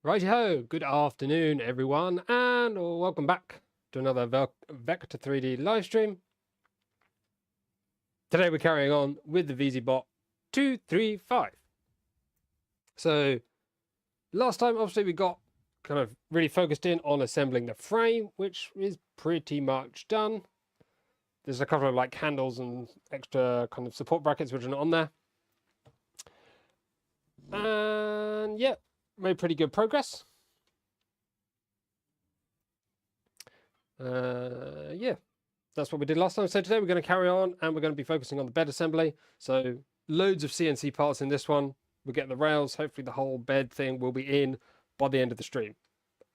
Righty-ho, good afternoon everyone, and welcome back to another Vector 3D live stream. Today we're carrying on with the VzBot 235. So last time obviously we got kind of really focused in on assembling the frame, which is pretty much done. There's a couple of like handles and extra kind of support brackets which are not on there. And yeah, made pretty good progress. Yeah, that's what we did last time. So today we're going to carry on and we're going to be focusing on the bed assembly. So loads of CNC parts in this one. We'll get the rails. Hopefully the whole bed thing will be in by the end of the stream.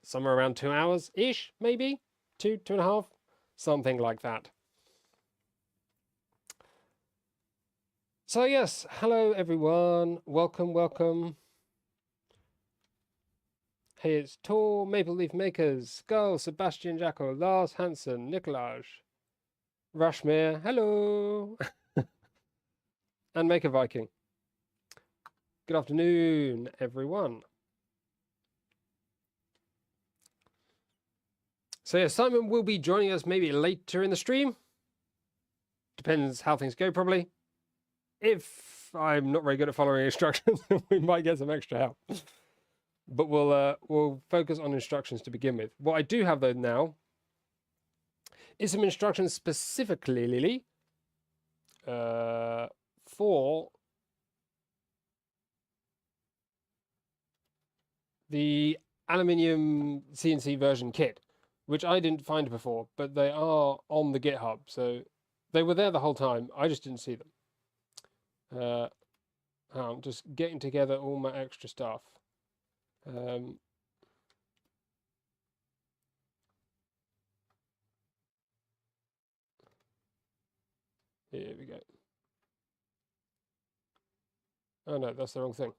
Somewhere around 2 hours-ish, maybe? 2.5, something like that. So yes, hello everyone. Welcome, welcome. Hey, it's Tor, Maple Leaf Makers, Skull, Sebastian Jacko, Lars Hansen, Nikolaj, Rashmir, hello, and Maker Viking. Good afternoon, everyone. So yeah, Simon will be joining us maybe later in the stream. Depends how things go, probably. If I'm not very good at following instructions, we might get some extra help. But we'll focus on instructions to begin with. What I do have though now is some instructions specifically for the aluminium CNC version kit, which I didn't find before, but they are on the GitHub, so they were there the whole time. I just didn't see them. I'm just getting together all my extra stuff. Here we go. Oh no, that's the wrong thing.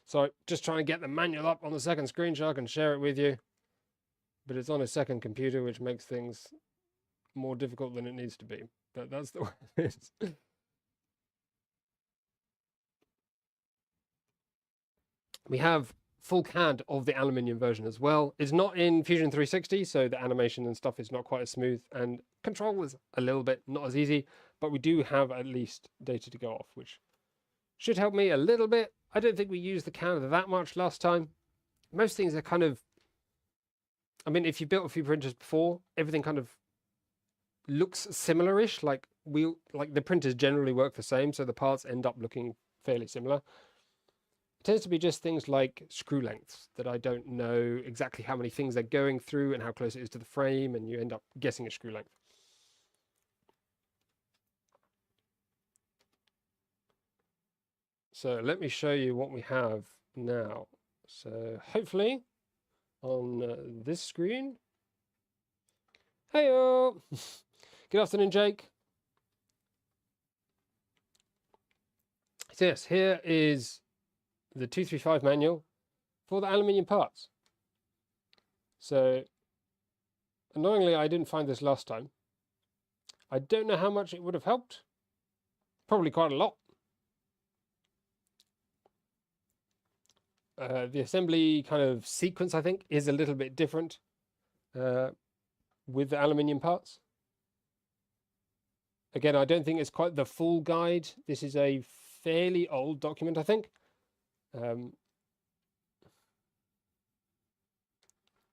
So just trying to get the manual up on the second screen so I can share it with you. But it's on a second computer, which makes things more difficult than it needs to be. But that's the way it is. We have full CAD of the aluminium version as well. It's not in Fusion 360, so the animation and stuff is not quite as smooth, and control is a little bit not as easy, but we do have at least data to go off, which should help me a little bit. I don't think we used the CAD that much last time. Most things are kind of, I mean, if you built a few printers before, everything kind of looks similar-ish, like the printers generally work the same, so the parts end up looking fairly similar. Tends to be just things like screw lengths that I don't know exactly how many things they're going through and how close it is to the frame, and you end up guessing a screw length. So let me show you what we have now. So hopefully on this screen. Heyo! Good afternoon, Jake. So yes, here is the 235 manual for the aluminium parts. So annoyingly, I didn't find this last time. I don't know how much it would have helped. Probably quite a lot. The assembly kind of sequence, I think, is a little bit different with the aluminium parts. Again, I don't think it's quite the full guide. This is a fairly old document, I think.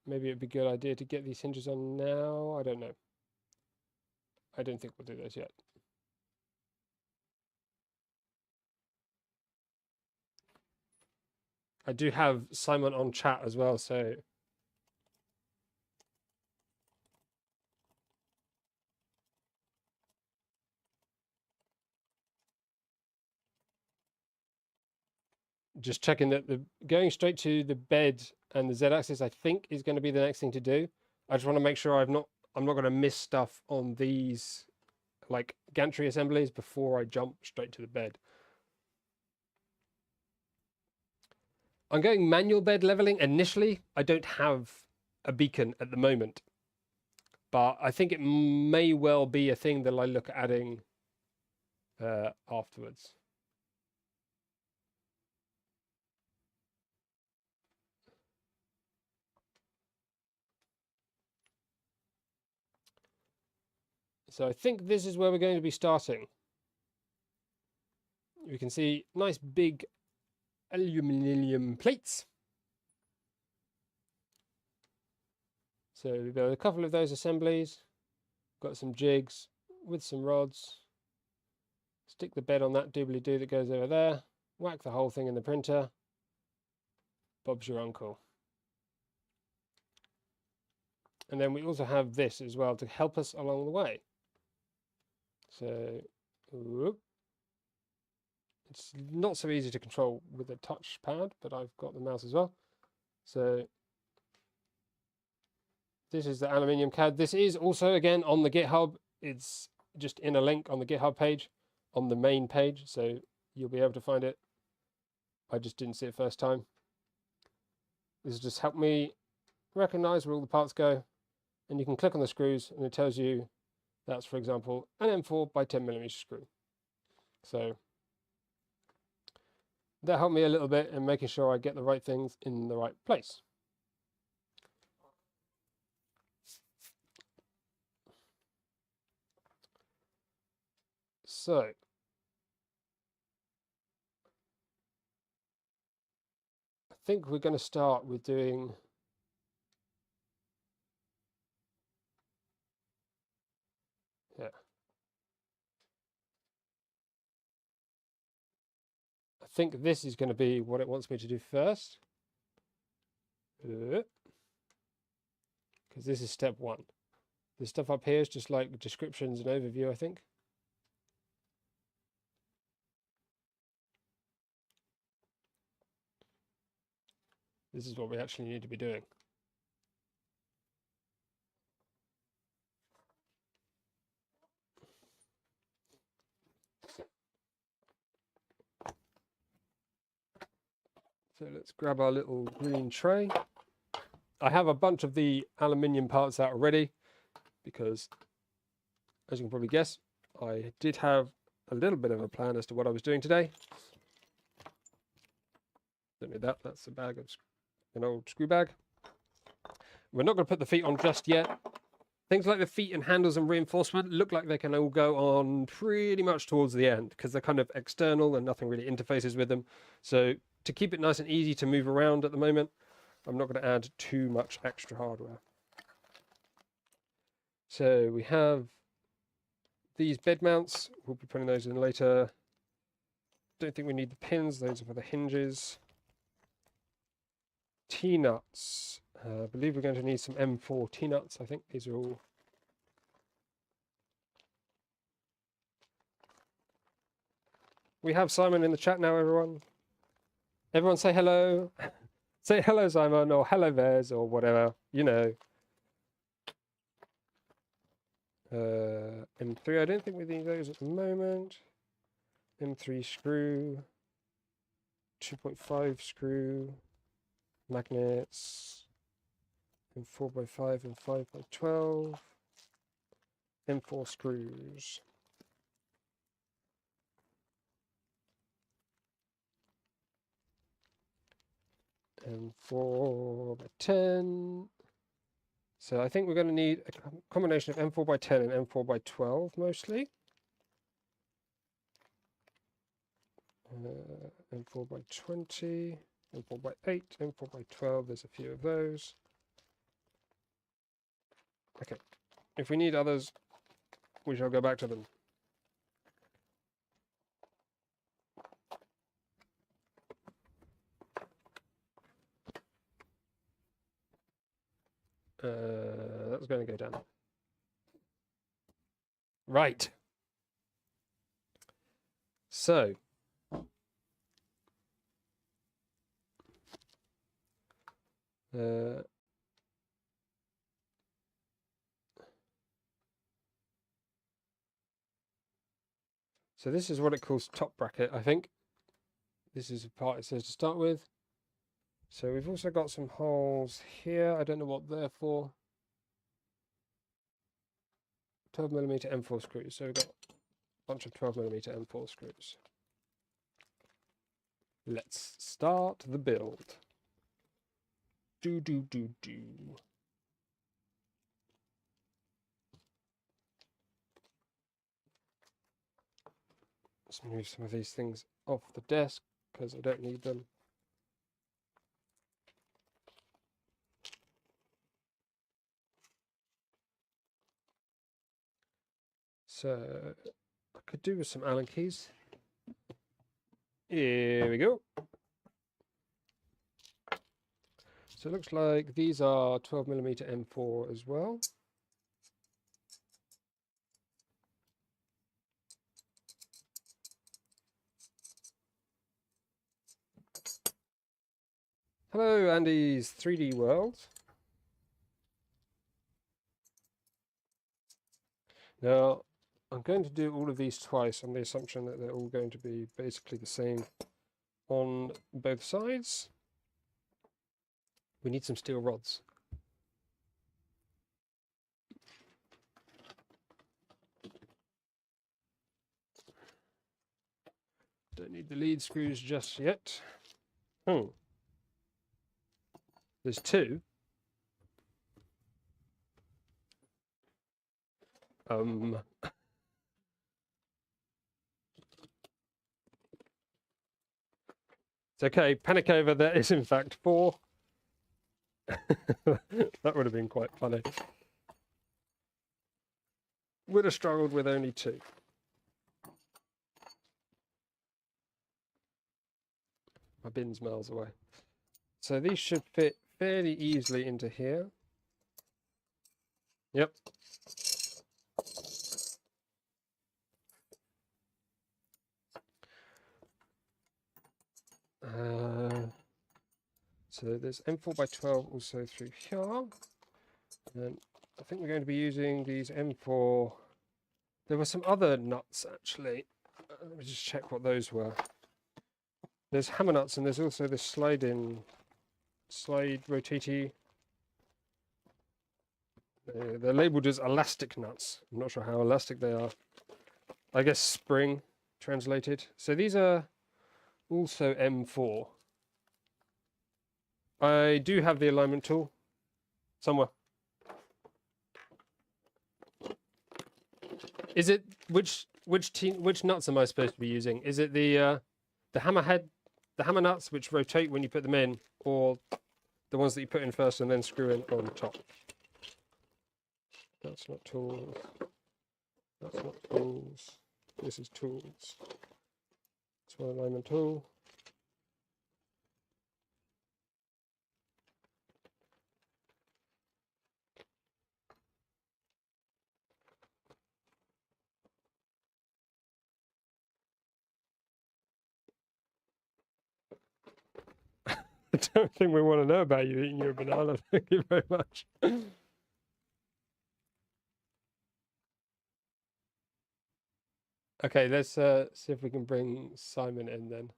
Maybe it'd be a good idea to get these hinges on now. I don't know. I don't think we'll do those yet. I do have Simon on chat as well, so just checking that the going straight to the bed and the Z-axis, I think, is going to be the next thing to do. I just want to make sure I'm not going to miss stuff on these like gantry assemblies before I jump straight to the bed. I'm going manual bed leveling initially. I don't have a beacon at the moment, but I think it may well be a thing that I look at adding afterwards. So I think this is where we're going to be starting. You can see nice big aluminium plates. So we've got a couple of those assemblies, got some jigs with some rods. Stick the bed on that doobly-doo that goes over there, whack the whole thing in the printer. Bob's your uncle. And then we also have this as well to help us along the way. So, whoop. It's not so easy to control with a touchpad, but I've got the mouse as well. So this is the aluminium CAD. This is also, again, on the GitHub. It's just in a link on the GitHub page, on the main page, so you'll be able to find it. I just didn't see it first time. This has just helped me recognize where all the parts go, and you can click on the screws and it tells you that's, for example, an M4 by 10mm screw. So that helped me a little bit in making sure I get the right things in the right place. So I think we're going to start with doing I think this is going to be what it wants me to do first. Because this is step 1. The stuff up here is just like descriptions and overview, I think. This is what we actually need to be doing. So let's grab our little green tray. I have a bunch of the aluminium parts out already because, as you can probably guess, I did have a little bit of a plan as to what I was doing today. Don't need that, that's a bag of an old screw bag. We're not going to put the feet on just yet. Things like the feet and handles and reinforcement look like they can all go on pretty much towards the end because they're kind of external and nothing really interfaces with them. So to keep it nice and easy to move around at the moment, I'm not going to add too much extra hardware. So we have these bed mounts. We'll be putting those in later. Don't think we need the pins. Those are for the hinges. T-nuts. I believe we're going to need some M4 T-nuts. I think these are all. We have Simon in the chat now, everyone. Everyone say hello. Say hello, Simon, or hello, Vez, or whatever, you know. M3, I don't think we need those at the moment. M3 screw. 2.5 screw. Magnets. M4x5 and 5x12. M4 screws. M4x10. So I think we're going to need a combination of M4x10 and M4x12 mostly. M4x20, M4x8, M4x12, there's a few of those. Okay, if we need others, we shall go back to them. That's going to go down. Right. So. So this is what it calls top bracket, I think. This is the part it says to start with. So we've also got some holes here. I don't know what they're for. 12mm M4 screws. So we've got a bunch of 12mm M4 screws. Let's start the build. Do. Let's move some of these things off the desk because I don't need them. So I could do with some Allen keys. Here we go. So it looks like these are 12mm M4 as well. Hello, Andy's 3D world. Now, I'm going to do all of these twice on the assumption that they're all going to be basically the same on both sides. We need some steel rods. Don't need the lead screws just yet. There's two. It's okay, panic over, there is in fact 4. That would have been quite funny. Would have struggled with only 2. My bin's miles away. So these should fit fairly easily into here. Yep. So there's M4x12 also through here. And I think we're going to be using these M4. There were some other nuts actually. Let me just check what those were. There's hammer nuts and there's also this slide rotatey. They're labelled as elastic nuts. I'm not sure how elastic they are. I guess spring translated. So these are also M4. I do have the alignment tool somewhere. Is it which nuts am I supposed to be using? Is it the hammer nuts which rotate when you put them in, or the ones that you put in first and then screw in on top? That's not tools. That's not tools. This is tools. That's my alignment tool. I don't think we want to know about you eating your banana. Thank you very much. Okay, let's see if we can bring Simon in then.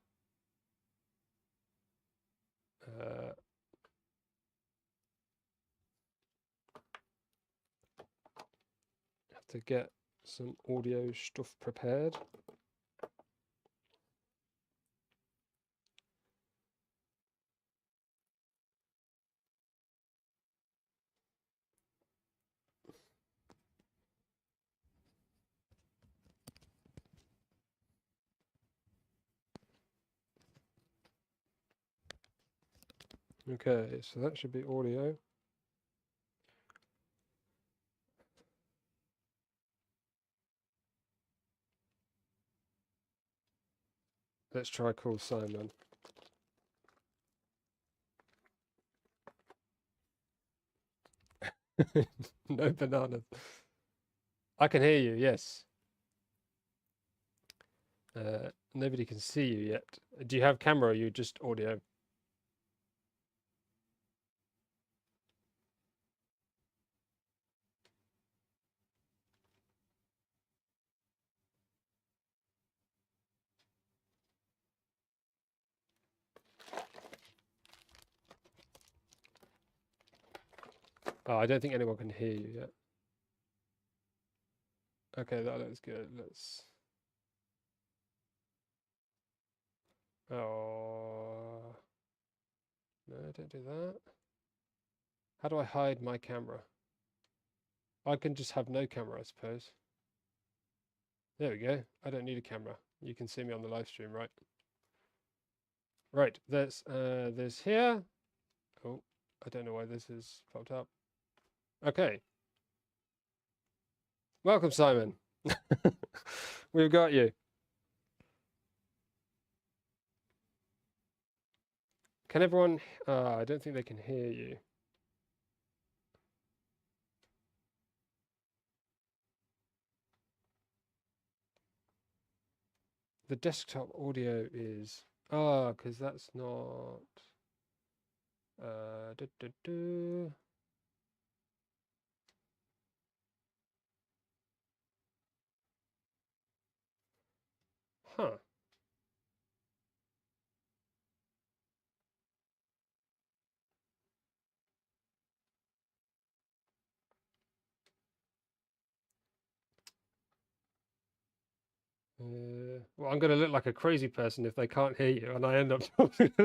Have to get some audio stuff prepared. Okay, so that should be audio. Let's try call Simon. No bananas. I can hear you, yes. Nobody can see you yet. Do you have camera or are you just audio? Oh, I don't think anyone can hear you yet. Okay, that looks good. Let's... Oh... No, don't do that. How do I hide my camera? I can just have no camera, I suppose. There we go. I don't need a camera. You can see me on the live stream, right? Right, there's here. Oh, I don't know why this is popped up. Okay. Welcome, Simon. We've got you. Can everyone... I don't think they can hear you. The desktop audio is... Oh, because that's not... Huh. Well, I'm going to look like a crazy person if they can't hear you, and I end up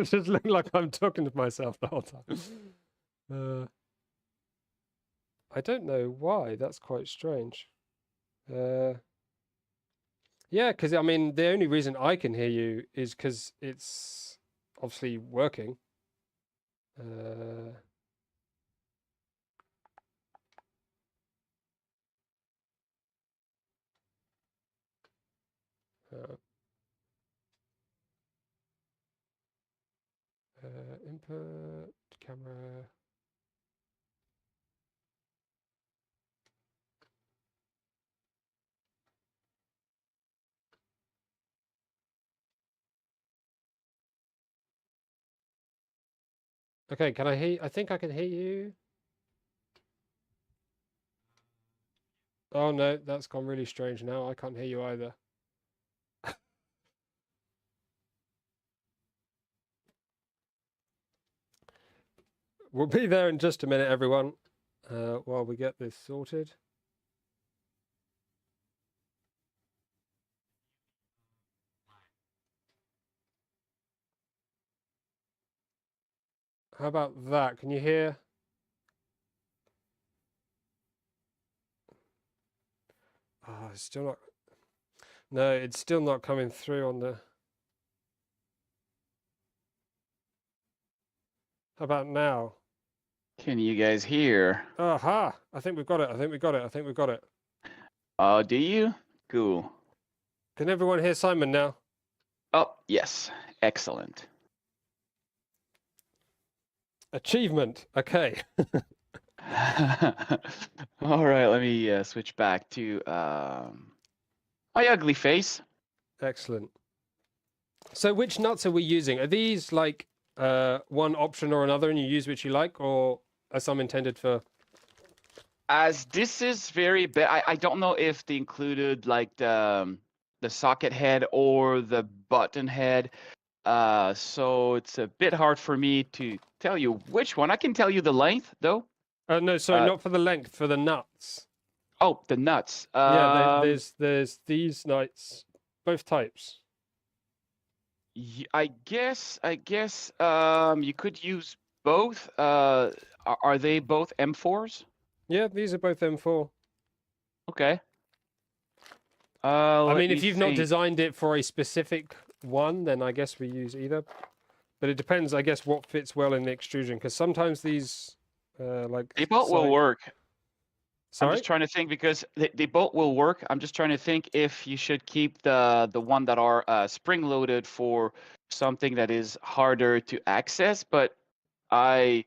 just looking like I'm talking to myself the whole time. I don't know why. That's quite strange. Yeah, because I mean, the only reason I can hear you is because it's obviously working. Input camera. Okay, can I hear? I think I can hear you. Oh no, that's gone really strange now. I can't hear you either. We'll be there in just a minute, everyone, while we get this sorted. How about that? Can you hear? Oh, it's still not. No, it's still not coming through on the. How about now? Can you guys hear? Aha! I think we've got it. I think we got it. I think we've got it. Oh, do you? Cool. Can everyone hear Simon now? Oh, yes. Excellent. Achievement. Okay. All right, let me switch back to my ugly face. Excellent. So which nuts are we using? Are these like one option or another and you use which you like, or are some intended for... As this is very big, I don't know if they included like the socket head or the button head. So it's a bit hard for me to tell you which one. I can tell you the length though. No, sorry, not for the length, for the nuts. Oh, the nuts. Yeah, there's these nuts, both types. I guess you could use both. Are they both M4s? Yeah, these are both M4. Okay. I Let mean, me if you've not think. designed it for a specific one, then I guess we use either. But it depends, I guess, what fits well in the extrusion, because sometimes these, like... They both will work. Sorry? I'm just trying to think because they both will work. I'm just trying to think if you should keep the one that are spring-loaded for something that is harder to access. But I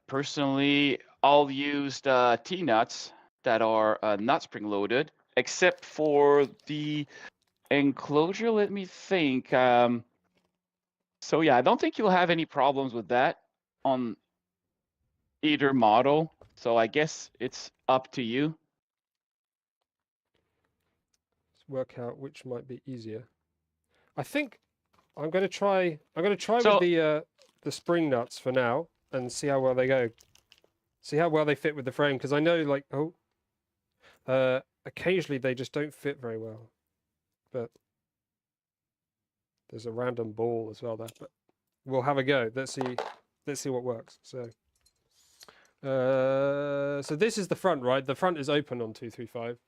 personally all used T-nuts that are not spring-loaded, except for the enclosure. Let me think. So yeah, I don't think you'll have any problems with that on either model. So I guess it's up to you. Let's work out which might be easier. I think I'm going to try So, with the spring nuts for now and see how well they go. See how well they fit with the frame, because I know, like, occasionally they just don't fit very well. But there's a random ball as well there. But we'll have a go. Let's see what works. So so this is the front, right? The front is open on 235.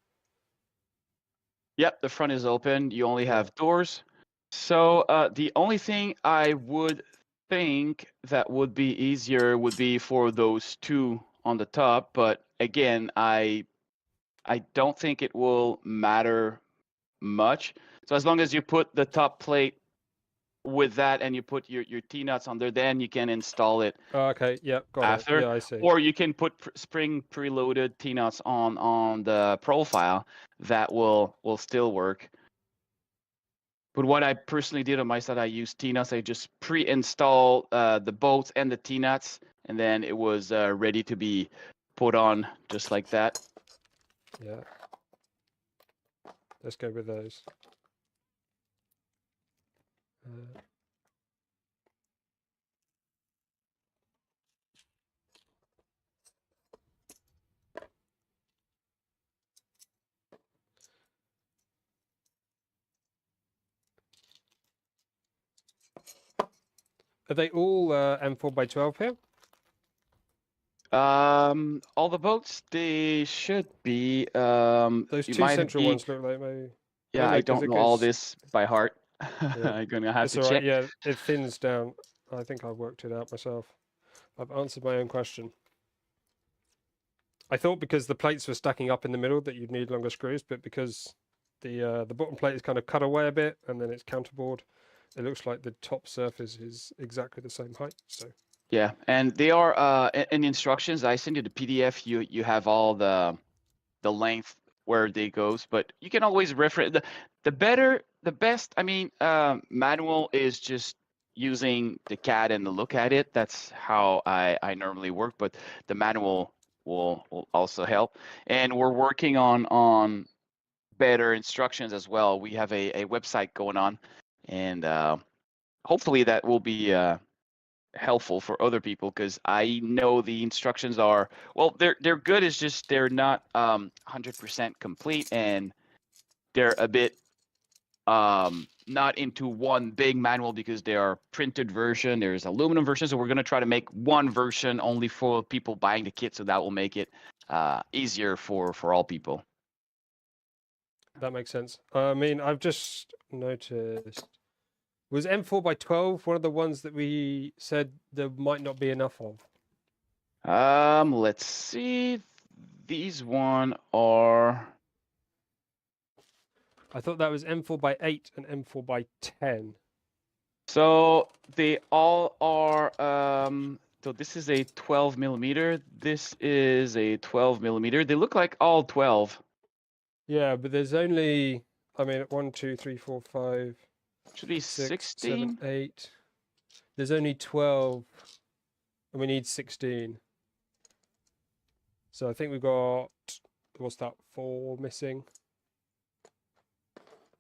Yep, the front is open. You only Yeah. have doors. So the only thing I would think that would be easier would be for those two on the top. But again, I don't think it will matter much. So as long as you put the top plate with that and you put your T-nuts on there, then you can install it Oh, okay. Yeah. Got after. it. Yeah, I see. Or you can put spring preloaded T-nuts on the profile. That will still work. But what I personally did on my side, I used T-nuts. I just pre-install the bolts and the T-nuts, and then it was ready to be put on just like that. Yeah. Let's go with those. Are they all M4x12 here? All the boats, they should be. Those You two might central be. ones look like maybe. Yeah, Oh, no, I because don't it know all goes. this by heart. Yeah. I'm gonna have It's to all right. check. Yeah, it thins down. I think I worked it out myself. I've answered my own question. I thought because the plates were stacking up in the middle that you'd need longer screws, but because the bottom plate is kind of cut away a bit and then it's counterboard, it looks like the top surface is exactly the same height. So Yeah, and they are in the instructions. I send you the PDF. You have all the length where they goes, but you can always reference the best. I mean, manual is just using the CAD and the look at it. That's how I normally work, but the manual will also help. And we're working on better instructions as well. We have a website going on, and hopefully that will be helpful for other people, because I know the instructions are, well, they're good. It's just they're not 100% complete, and they're a bit not into one big manual because they are printed version. There's aluminum version, so we're going to try to make one version only for people buying the kit, so that will make it easier for all people. that makes sense. I mean, I've just noticed. Was M4x12 one of the ones that we said there might not be enough of? Let's see. These one are. I thought that was M4x8 and M4x10. So they all are. So this is a 12 millimeter. This is a 12 millimeter. They look like all 12. Yeah, but there's only, I mean, 1, 2, 3, 4, 5, Should be 6, 7, 16. 8. There's only 12, and we need 16. So I think we've got, what's that, 4 missing?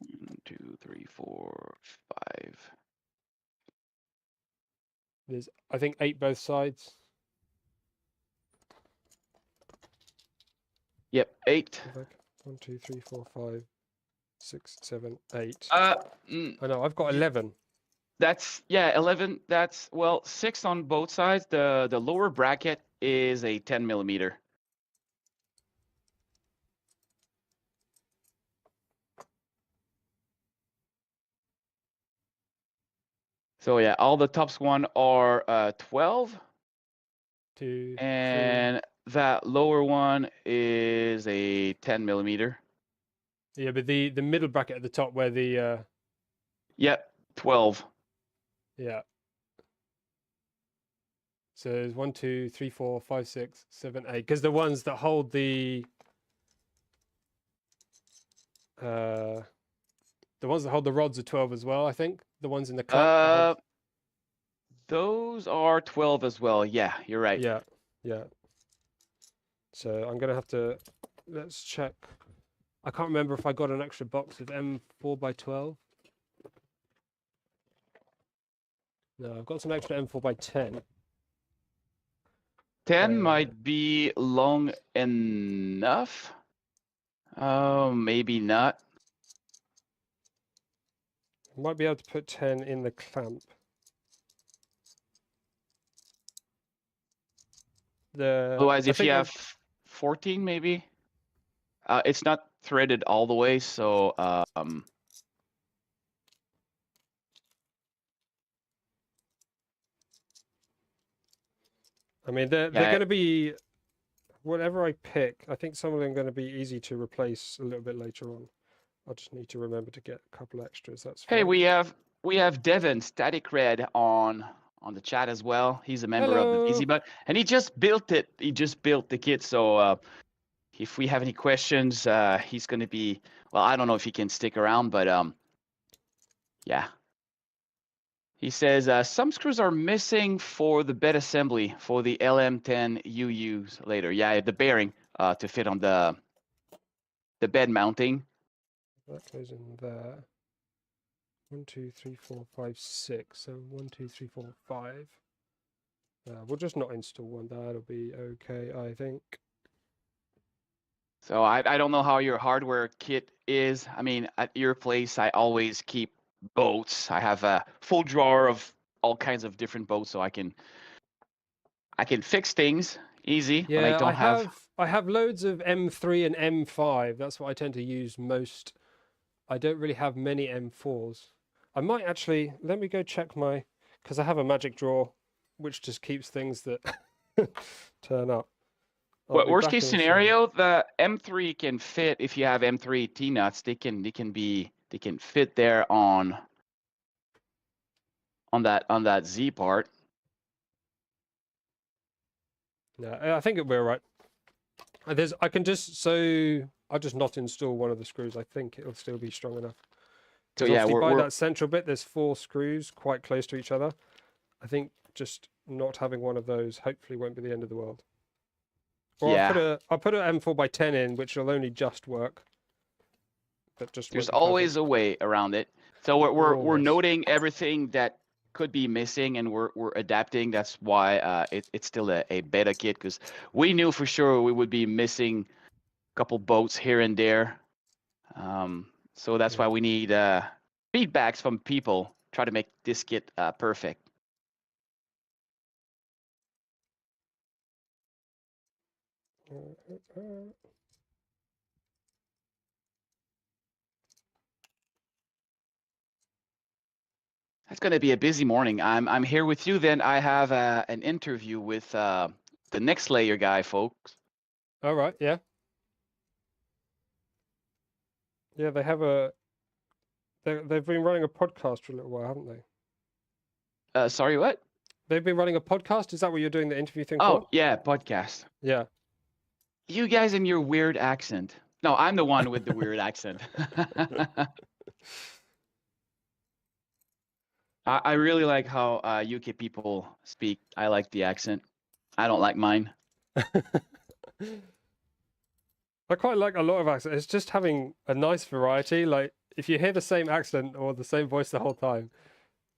1, 2, 3, 4, 5. There's, I think, 8 both sides. Yep, 8. 1, 2, 3, 4, 5, 6, 7, 8. I know, I've got 11. That's, yeah, 11. That's, well, 6 on both sides. The lower bracket is a 10 millimeter. So yeah, all the tops one are 12. 2, 3. And that lower one is a 10 millimeter. Yeah, but the middle bracket at the top where the Yep, 12. yeah. So there's 1, 2, 3, 4, 5, 6, 7, 8. Because the ones that hold the rods are 12 as well, I think. The ones in the clamp. That hold... Those are 12 as well. Yeah, you're right. Yeah, yeah. So I'm gonna have to, let's check. I can't remember if I got an extra box of M4x12. No, I've got some extra M4x10. 10 might be long enough. Oh, maybe not. Might be able to put 10 in the clamp. Otherwise, if you have 14, maybe. It's not threaded all the way, so I mean, they're yeah. going to be, whatever I pick, I think some of them are going to be easy to replace a little bit later on. I just need to remember to get a couple extras. That's Hey, fine. we have Devin Static Red on the chat as well. He's a member of the Hello. VzBot, and he just built it. He just built the kit. So if we have any questions, he's going to be. Well, I don't know if he can stick around, but yeah. He says some screws are missing for the bed assembly for the LM10 UUs later. Yeah, the bearing to fit on the bed mounting. That goes in there. 1, 2, 3, 4, 5, 6. So 1, 2, 3, 4, 5. We'll just not install one. That'll be okay, I think. So I don't know how your hardware kit is. I mean, at your place, I always keep boats. I have a full drawer of all kinds of different boats, so I can fix things easy when I Yeah, don't have. I have loads of M3 and M5. That's what I tend to use most. I don't really have many M4s. I might actually, let me go check my, because I have a magic drawer, which just keeps things that turn up. I'll be Worst back case in a second. scenario, the M3 can fit if you have M3 T-nuts. They can fit there on that Z part. Yeah, I think it'll be all right. I can just, I'll just not install one of the screws. I think it'll still be strong enough. So Because yeah, obviously by we're that central bit, there's 4 screws quite close to each other. I think just not having one of those hopefully won't be the end of the world. Or yeah. I'll put an M4x10 in, which will only just work. But just There's won't be always perfect. a way around it. So we're Always. noting everything that could be missing, and we're adapting. That's why it's still a beta kit, because we knew for sure we would be missing a couple boats here and there. So that's why Yeah. we need feedbacks from people. Try to make this kit perfect. That's going to be a busy morning. I'm here with you. Then I have an interview with the next layer guy, folks. All right. Yeah. Yeah. They have a. They've been running a podcast for a little while, haven't they? Sorry, what? They've been running a podcast. Is that what you're doing the interview thing Oh for? yeah, podcast. Yeah. You guys and your weird accent. No, I'm the one with the weird accent. I really like how UK people speak. I like the accent. I don't like mine. I quite like a lot of accents. It's just having a nice variety. Like if you hear the same accent or the same voice the whole time,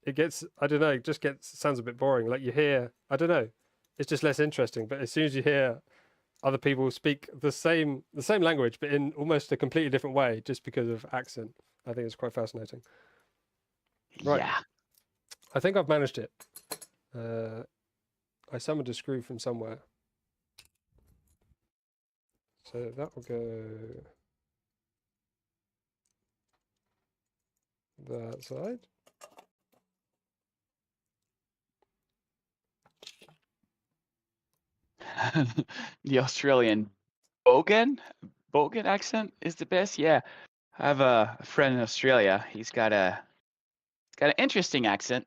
it gets, I don't know, it just sounds a bit boring. Like you hear, I don't know, it's just less interesting. But as soon as you hear other people speak the same language, but in almost a completely different way, just because of accent, I think it's quite fascinating. Right. Yeah. I think I've managed it. I summoned a screw from somewhere. So that will go that side. The Australian bogan accent is the best. Yeah. I have a friend in Australia. He's got an interesting accent.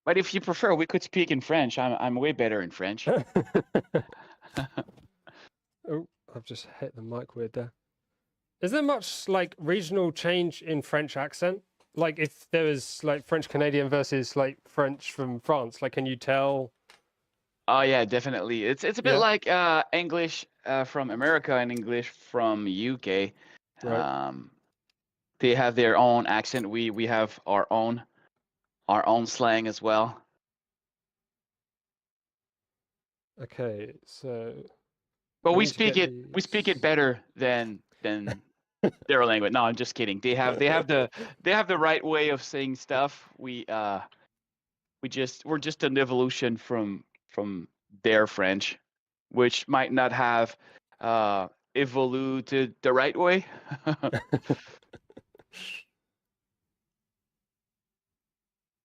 But if you prefer, we could speak in French. I'm way better in French. Oh, I've just hit the mic weird there. Is there much like regional change in French accent? Like if there was like French Canadian versus like French from France, like can you tell? Oh yeah, definitely. It's a bit Yeah, like English from America and English from UK. right. They have their own accent. We have our own slang as well. Okay, so But I we need to speak get it these. better than their language. No, I'm just kidding. They have the right way of saying stuff. We're just an evolution from their French, which might not have evolved the right way.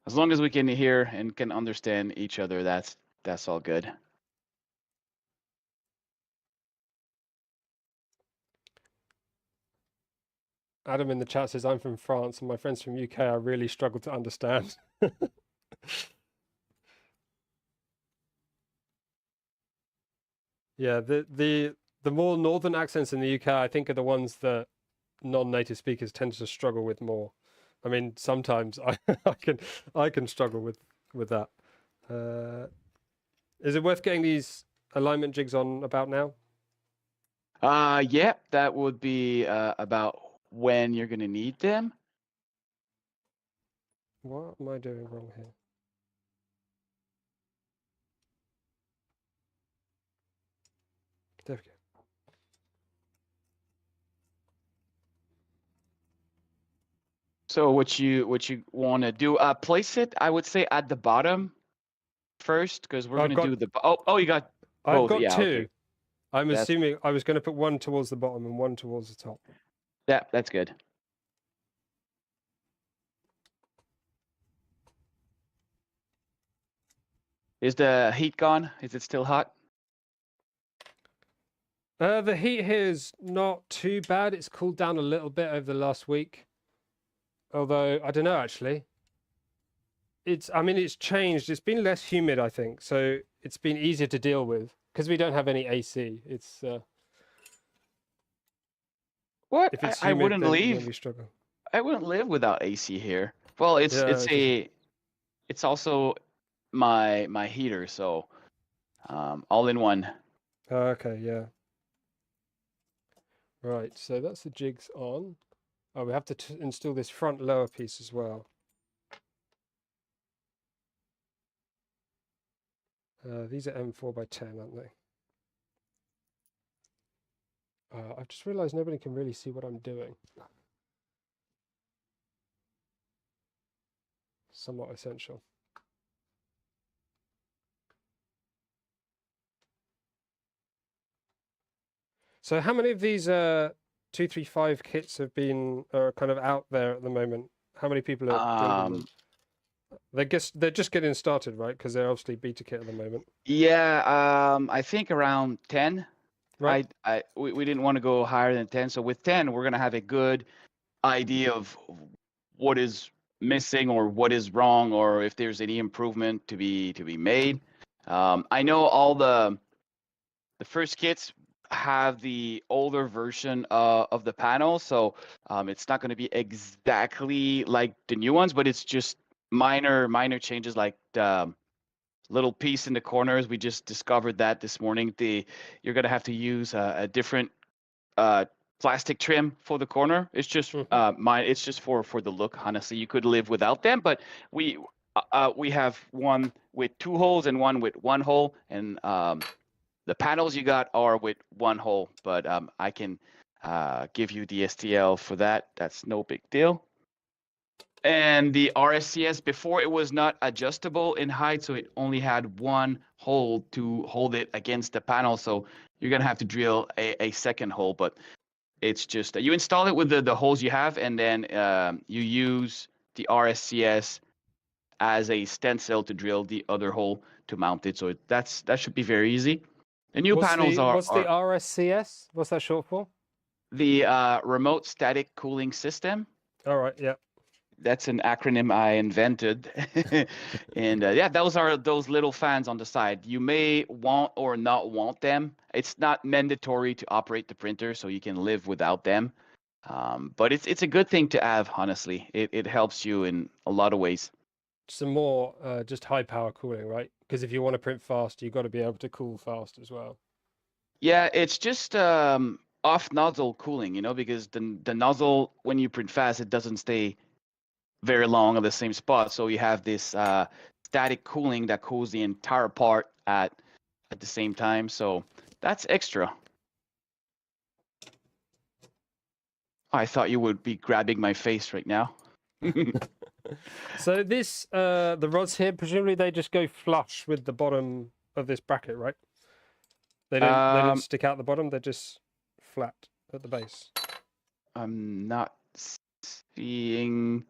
As long as we can hear and can understand each other, that's all good. Adam in the chat says, I'm from France and my friends from UK, I really struggle to understand. Yeah, the more northern accents in the UK, I think, are the ones that non-native speakers tend to struggle with more. I mean, sometimes I can struggle with that. Is it worth getting these alignment jigs on about now? Yeah, that would be about when you're gonna need them. What am I doing wrong here? There we go. So what you want to do? Place it, I would say, at the bottom first, because we're gonna do the. Oh, you got I've both. got Yeah, two. okay. I'm assuming I was going to put one towards the bottom and one towards the top. Yeah, that's good. Is the heat gone? Is it still hot? The heat here is not too bad. It's cooled down a little bit over the last week. Although, I don't know, actually. I mean, it's changed. It's been less humid, I think. So it's been easier to deal with because we don't have any AC. It's What? if it's I humid, wouldn't then leave. we struggle. I wouldn't live without AC here. Well, it's also my heater, so all in one. Oh, okay, yeah. Right, so that's the jigs on. Oh, we have to install this front lower piece as well. These are M4x10, aren't they? I've just realized nobody can really see what I'm doing. Somewhat essential. So how many of these 235 kits have been kind of out there at the moment? How many people are building them? They're just getting started, right? Because they're obviously beta kit at the moment. Yeah, I think around 10. Right. We didn't want to go higher than 10. So with 10, we're gonna have a good idea of what is missing or what is wrong, or if there's any improvement to be made. I know all the first kits have the older version of the panel, so it's not going to be exactly like the new ones, but it's just minor changes, like the little piece in the corners. We just discovered that this morning. You're going to have to use a different plastic trim for the corner. It's just it's just for the look. Honestly, you could live without them, but we have one with 2 holes and one with 1 hole, and the panels you got are with 1 hole, but I can give you the STL for that. That's no big deal. And the RSCS, before, it was not adjustable in height, so it only had 1 hole to hold it against the panel. So you're gonna have to drill a second hole, but it's just you install it with the holes you have, and then you use the RSCS as a stencil to drill the other hole to mount it. So that should be very easy. The new panels are... What's the RSCS? What's that short for? The remote static cooling system. All right, yeah. That's an acronym I invented. And yeah, those are those little fans on the side. You may want or not want them. It's not mandatory to operate the printer, so you can live without them. But it's a good thing to have, honestly. It helps you in a lot of ways. Some more just high power cooling, right? Because if you want to print fast, you've got to be able to cool fast as well. Yeah, it's just off nozzle cooling, because the nozzle, when you print fast, it doesn't stay very long on the same spot. So you have this static cooling that cools the entire part at the same time. So that's extra. I thought you would be grabbing my face right now. So this, the rods here, presumably they just go flush with the bottom of this bracket, right? They don't Um, stick out the bottom. They're just flat at the base. I'm not seeing.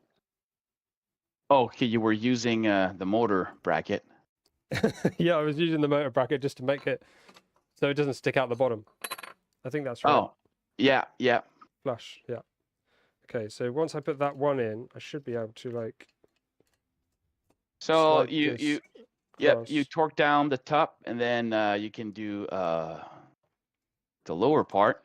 Oh, okay, you were using the motor bracket. Yeah, I was using the motor bracket just to make it so it doesn't stick out the bottom. I think that's right. Oh, yeah, yeah. Flush, yeah. Okay, so once I put that one in, I should be able to like So slide you this yep, across. you torque down the top, and then you can do the lower part.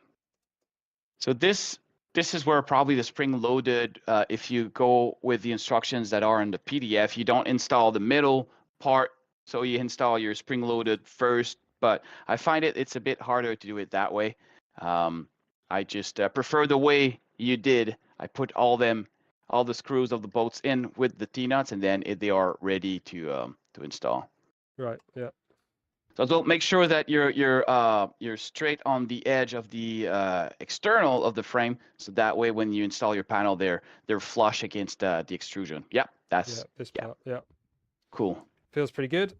So this is where probably the spring-loaded. If you go with the instructions that are in the PDF, you don't install the middle part, so you install your spring-loaded first. But I find it's a bit harder to do it that way. I just prefer the way you did. I put all the screws of the bolts in with the T-nuts, and then they are ready to install. Right, yeah. So don't make sure that you're straight on the edge of the external of the frame, so that way when you install your panel, they're flush against the extrusion. Yeah, Yeah, this yeah, part, yeah. cool. Feels pretty good.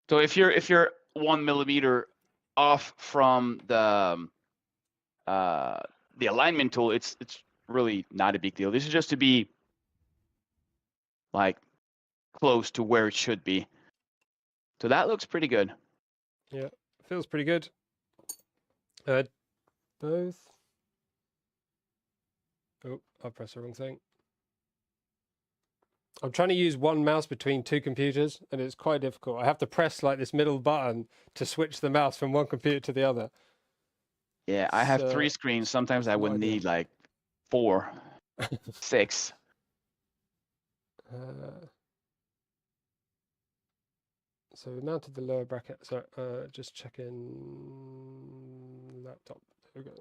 So if you're 1 millimeter off from the alignment tool, it's really not a big deal. This is just to be like close to where it should be. So that looks pretty good. Yeah, feels pretty good. Both. Oh, I pressed the wrong thing. I'm trying to use one mouse between two computers, and it's quite difficult. I have to press like this middle button to switch the mouse from one computer to the other. Yeah, I have 3 screens. Sometimes I would need like 4, 6. So we mounted the lower bracket. So just checking laptop. There we go.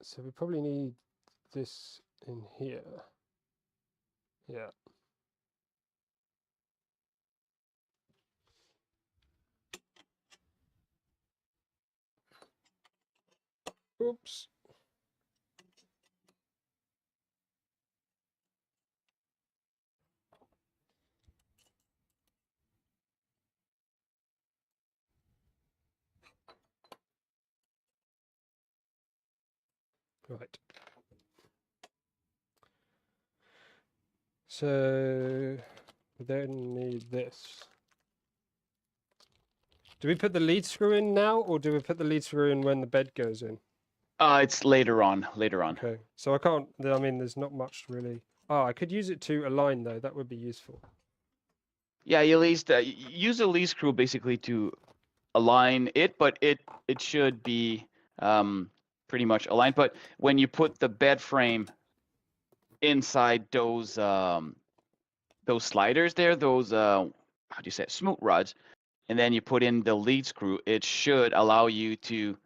So we probably need this in here. Yeah. Oops. Right. So we then need this. Do we put the lead screw in now, or do we put the lead screw in when the bed goes in? It's later on. Okay. So I can't. I mean, there's not much really. Oh, I could use it to align though. That would be useful. Yeah, you use a lead screw basically to align it, but it should be pretty much aligned. But when you put the bed frame inside those sliders there, those how do you say it? Smoot rods, and then you put in the lead screw, it should allow you to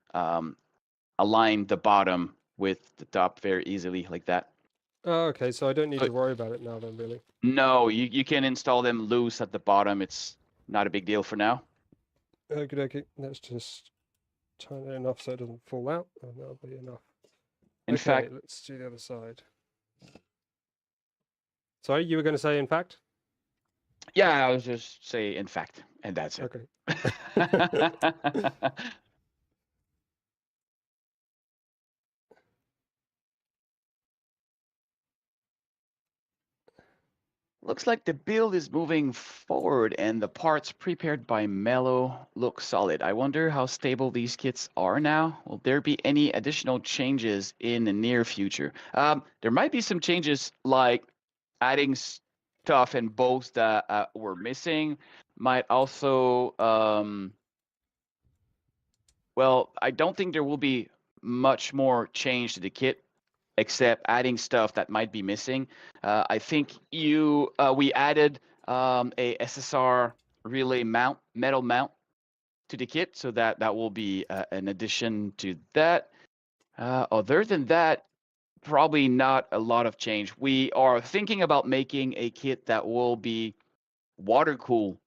align the bottom with the top very easily like that. Oh, okay. So I don't need to worry about it now then, really. No, you can install them loose at the bottom. It's not a big deal for now. Okay. Let's just turn it enough so it doesn't fall out, and that'll be enough. In fact, let's do the other side. Sorry, you were going to say in fact? Yeah, I was just say in fact, and that's it. Okay. Looks like the build is moving forward and the parts prepared by Mellow look solid. I wonder how stable these kits are now. Will there be any additional changes in the near future? There might be some changes like adding stuff and bolts that were missing. Might also, well, I don't think there will be much more change to the kit except adding stuff that might be missing. I think we added a SSR relay metal mount to the kit, so that will be an addition to that. Other than that, probably not a lot of change. We are thinking about making a kit that will be water cool,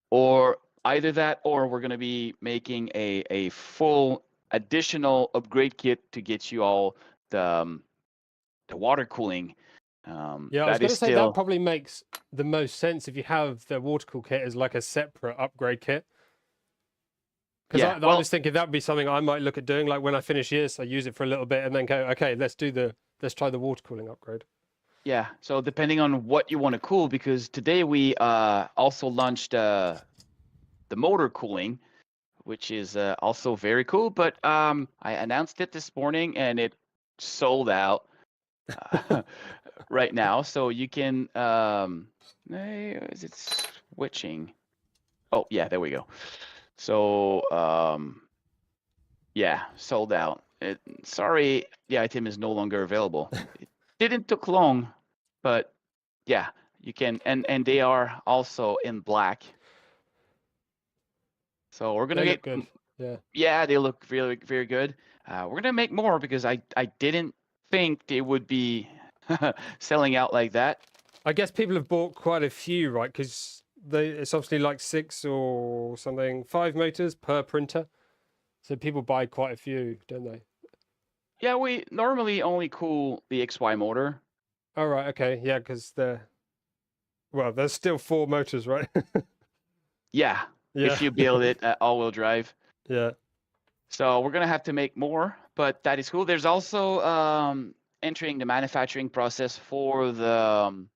or either that or we're going to be making a full additional upgrade kit to get you all the water cooling. Yeah, I was That going is to say that still, probably makes the most sense if you have the water cool kit as like a separate upgrade kit. Because yeah. I Well, was thinking that would be something I might look at doing. Like when I finish this, I use it for a little bit and then go, okay, let's try the water cooling upgrade. yeah. So depending on what you want to cool, because today we also launched the motor cooling, which is also very cool. But I announced it this morning and it sold out right now. So you can, is it switching? Oh, yeah, there we go. So, yeah, sold out. Sorry, the item is no longer available. It didn't took long, but yeah, you can, and they are also in black. So we're gonna They get, look good. Yeah. yeah, they look really very good. We're gonna make more because I didn't think they would be selling out like that. I guess people have bought quite a few, right? Because it's obviously like 6 or something, 5 motors per printer. So people buy quite a few, don't they? Yeah, we normally only cool the XY motor. Oh, right. Okay. Yeah. Because there's still 4 motors, right? Yeah, Yeah. if you build it all-wheel drive. Yeah. So we're gonna have to make more, but that is cool. There's also entering the manufacturing process for the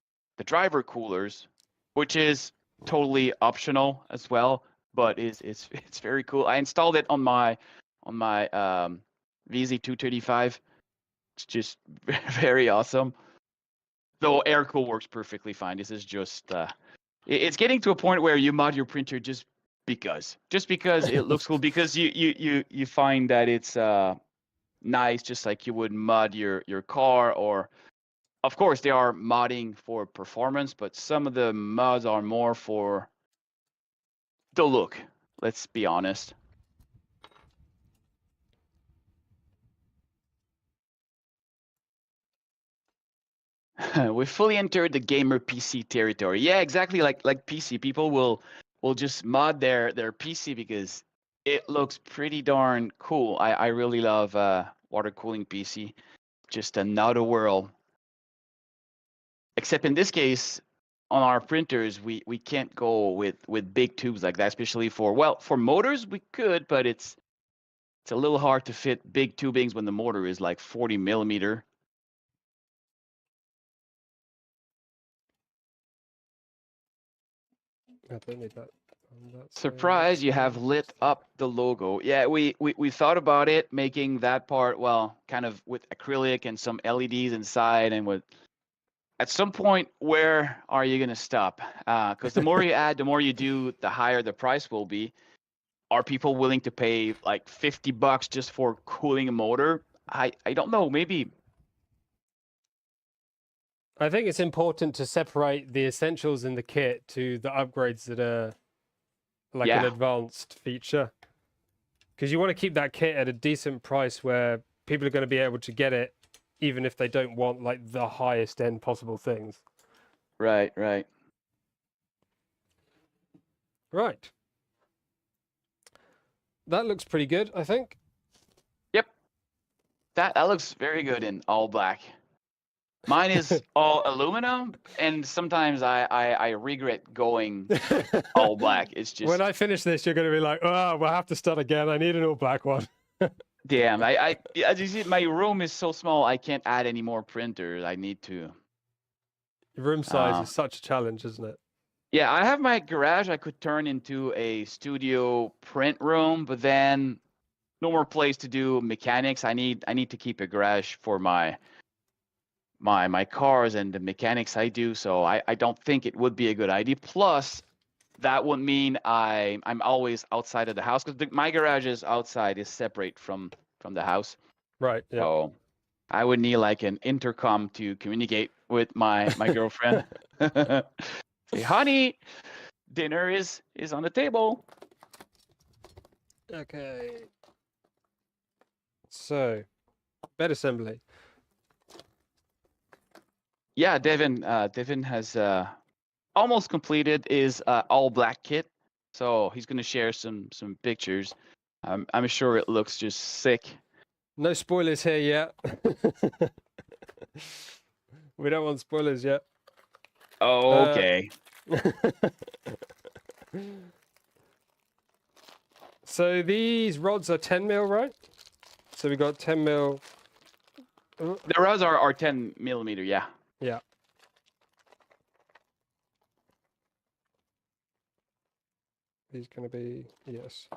driver coolers, which is totally optional as well, but it's very cool. I installed it on my Vz-235. It's just very awesome. Though air cool works perfectly fine. This is just it's getting to a point where you mod your printer just because it looks cool, because you find that it's nice, just like you would mod your car. Or of course they are modding for performance, but some of the mods are more for the look, let's be honest. We fully entered the gamer PC territory. Yeah, exactly, like PC people will just mod their PC because it looks pretty darn cool. I really love water cooling PC. Just another world. Except in this case, on our printers, we can't go with big tubes like that, especially for motors we could, but it's a little hard to fit big tubings when the motor is like 40 millimeter. I don't need that. Surprise, you have lit up the logo. Yeah, we thought about it, making that part, well, kind of with acrylic and some LEDs inside, and with at some point, where are you gonna stop? Because the more you add, the more you do, the higher the price will be. Are people willing to pay like $50 just for cooling a motor? I don't know, maybe. I think it's important to separate the essentials in the kit to the upgrades that are like an Yeah, advanced feature. Because you want to keep that kit at a decent price where people are going to be able to get it even if they don't want like the highest end possible things. right. Right. That looks pretty good, I think. Yep, that looks very good in all black. Mine is all aluminum, and sometimes I regret going all black. It's When just, I finish this, you're going to be like, oh, we'll have to start again. I need an all black one. damn. As you see, my room is so small, I can't add any more printers. I need to. Room size is such a challenge, isn't it? Yeah, I have my garage I could turn into a studio print room, but then no more place to do mechanics. I need to keep a garage for my cars and the mechanics I do. So I don't think it would be a good idea. Plus, that would mean I'm always outside of the house, because my garage is outside, is separate from the house. Right. Yeah. So I would need like an intercom to communicate with my girlfriend. Say, honey, dinner is on the table. Okay. So, bed assembly. Yeah, Devin has almost completed his all black kit. So he's gonna share some pictures. I'm sure it looks just sick. No spoilers here yet. We don't want spoilers yet. Okay. So these rods are 10 mil, right? So we got 10 mil. The rods are 10 millimeter. Yeah. Yeah. These going to be, yes.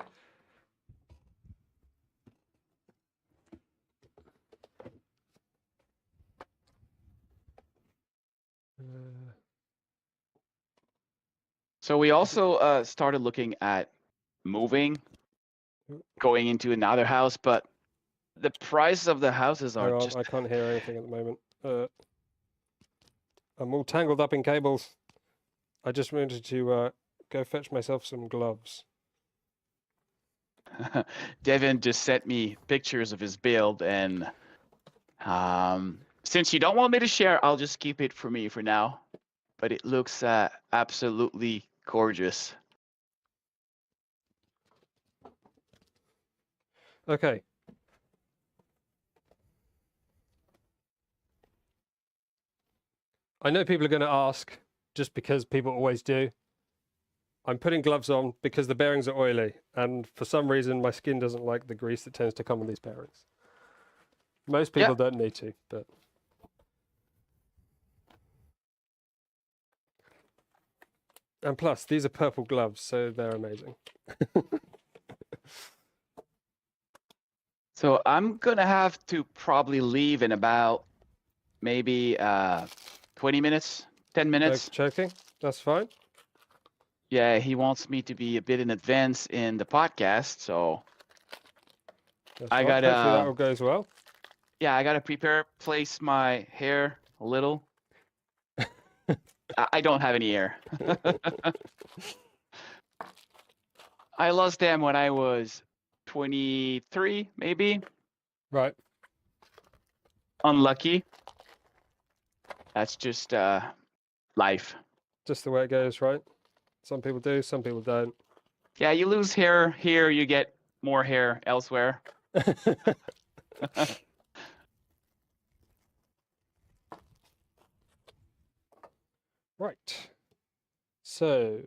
So we also started looking at moving, going into another house, but the price of the houses are Hang on, just. I can't hear anything at the moment. I'm all tangled up in cables. I just wanted to go fetch myself some gloves. Devin just sent me pictures of his build, and since you don't want me to share, I'll just keep it for me for now. But it looks absolutely gorgeous. Okay. I know people are going to ask, just because people always do. I'm putting gloves on because the bearings are oily, and for some reason my skin doesn't like the grease that tends to come on these bearings. Most people don't need to, but... And plus, these are purple gloves, so they're amazing. So I'm gonna have to probably leave in about maybe 20 minutes, 10 minutes. Choking? That's fine. Yeah, he wants me to be a bit in advance in the podcast, so That's I fine. gotta. Hopefully that all goes well. Yeah, I gotta prepare, place my hair a little. I don't have any hair. I lost them when I was 23, maybe. Right. Unlucky. That's just life. Just the way it goes, right? Some people do, some people don't. Yeah, you lose hair here, you get more hair elsewhere. Right. So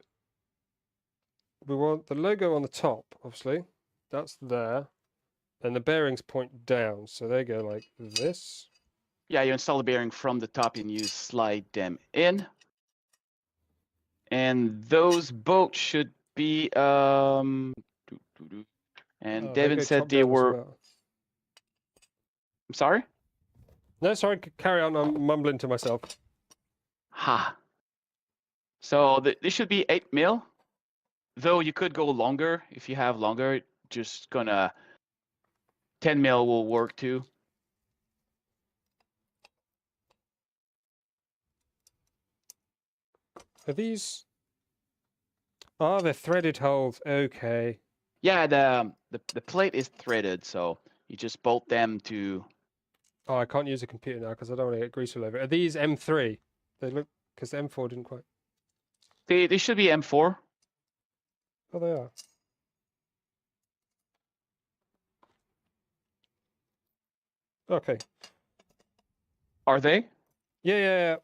we want the logo on the top, obviously. That's there. And the bearings point down, so they go like this. Yeah, you install the bearing from the top and you slide them in. And those bolts should be and Devin said they were. Well. I'm sorry? No, sorry, carry on. I'm mumbling to myself. Ha. So this should be 8 mil. Though you could go longer if you have longer. Just gonna 10 mil will work too. Are these? Oh, they're threaded holes. Okay. Yeah, the plate is threaded, so you just bolt them to. Oh, I can't use a computer now because I don't want to get grease all over it. Are these M3? They look, because the M4 didn't quite. They should be M4. Oh, they are. Okay. Are they? Yeah.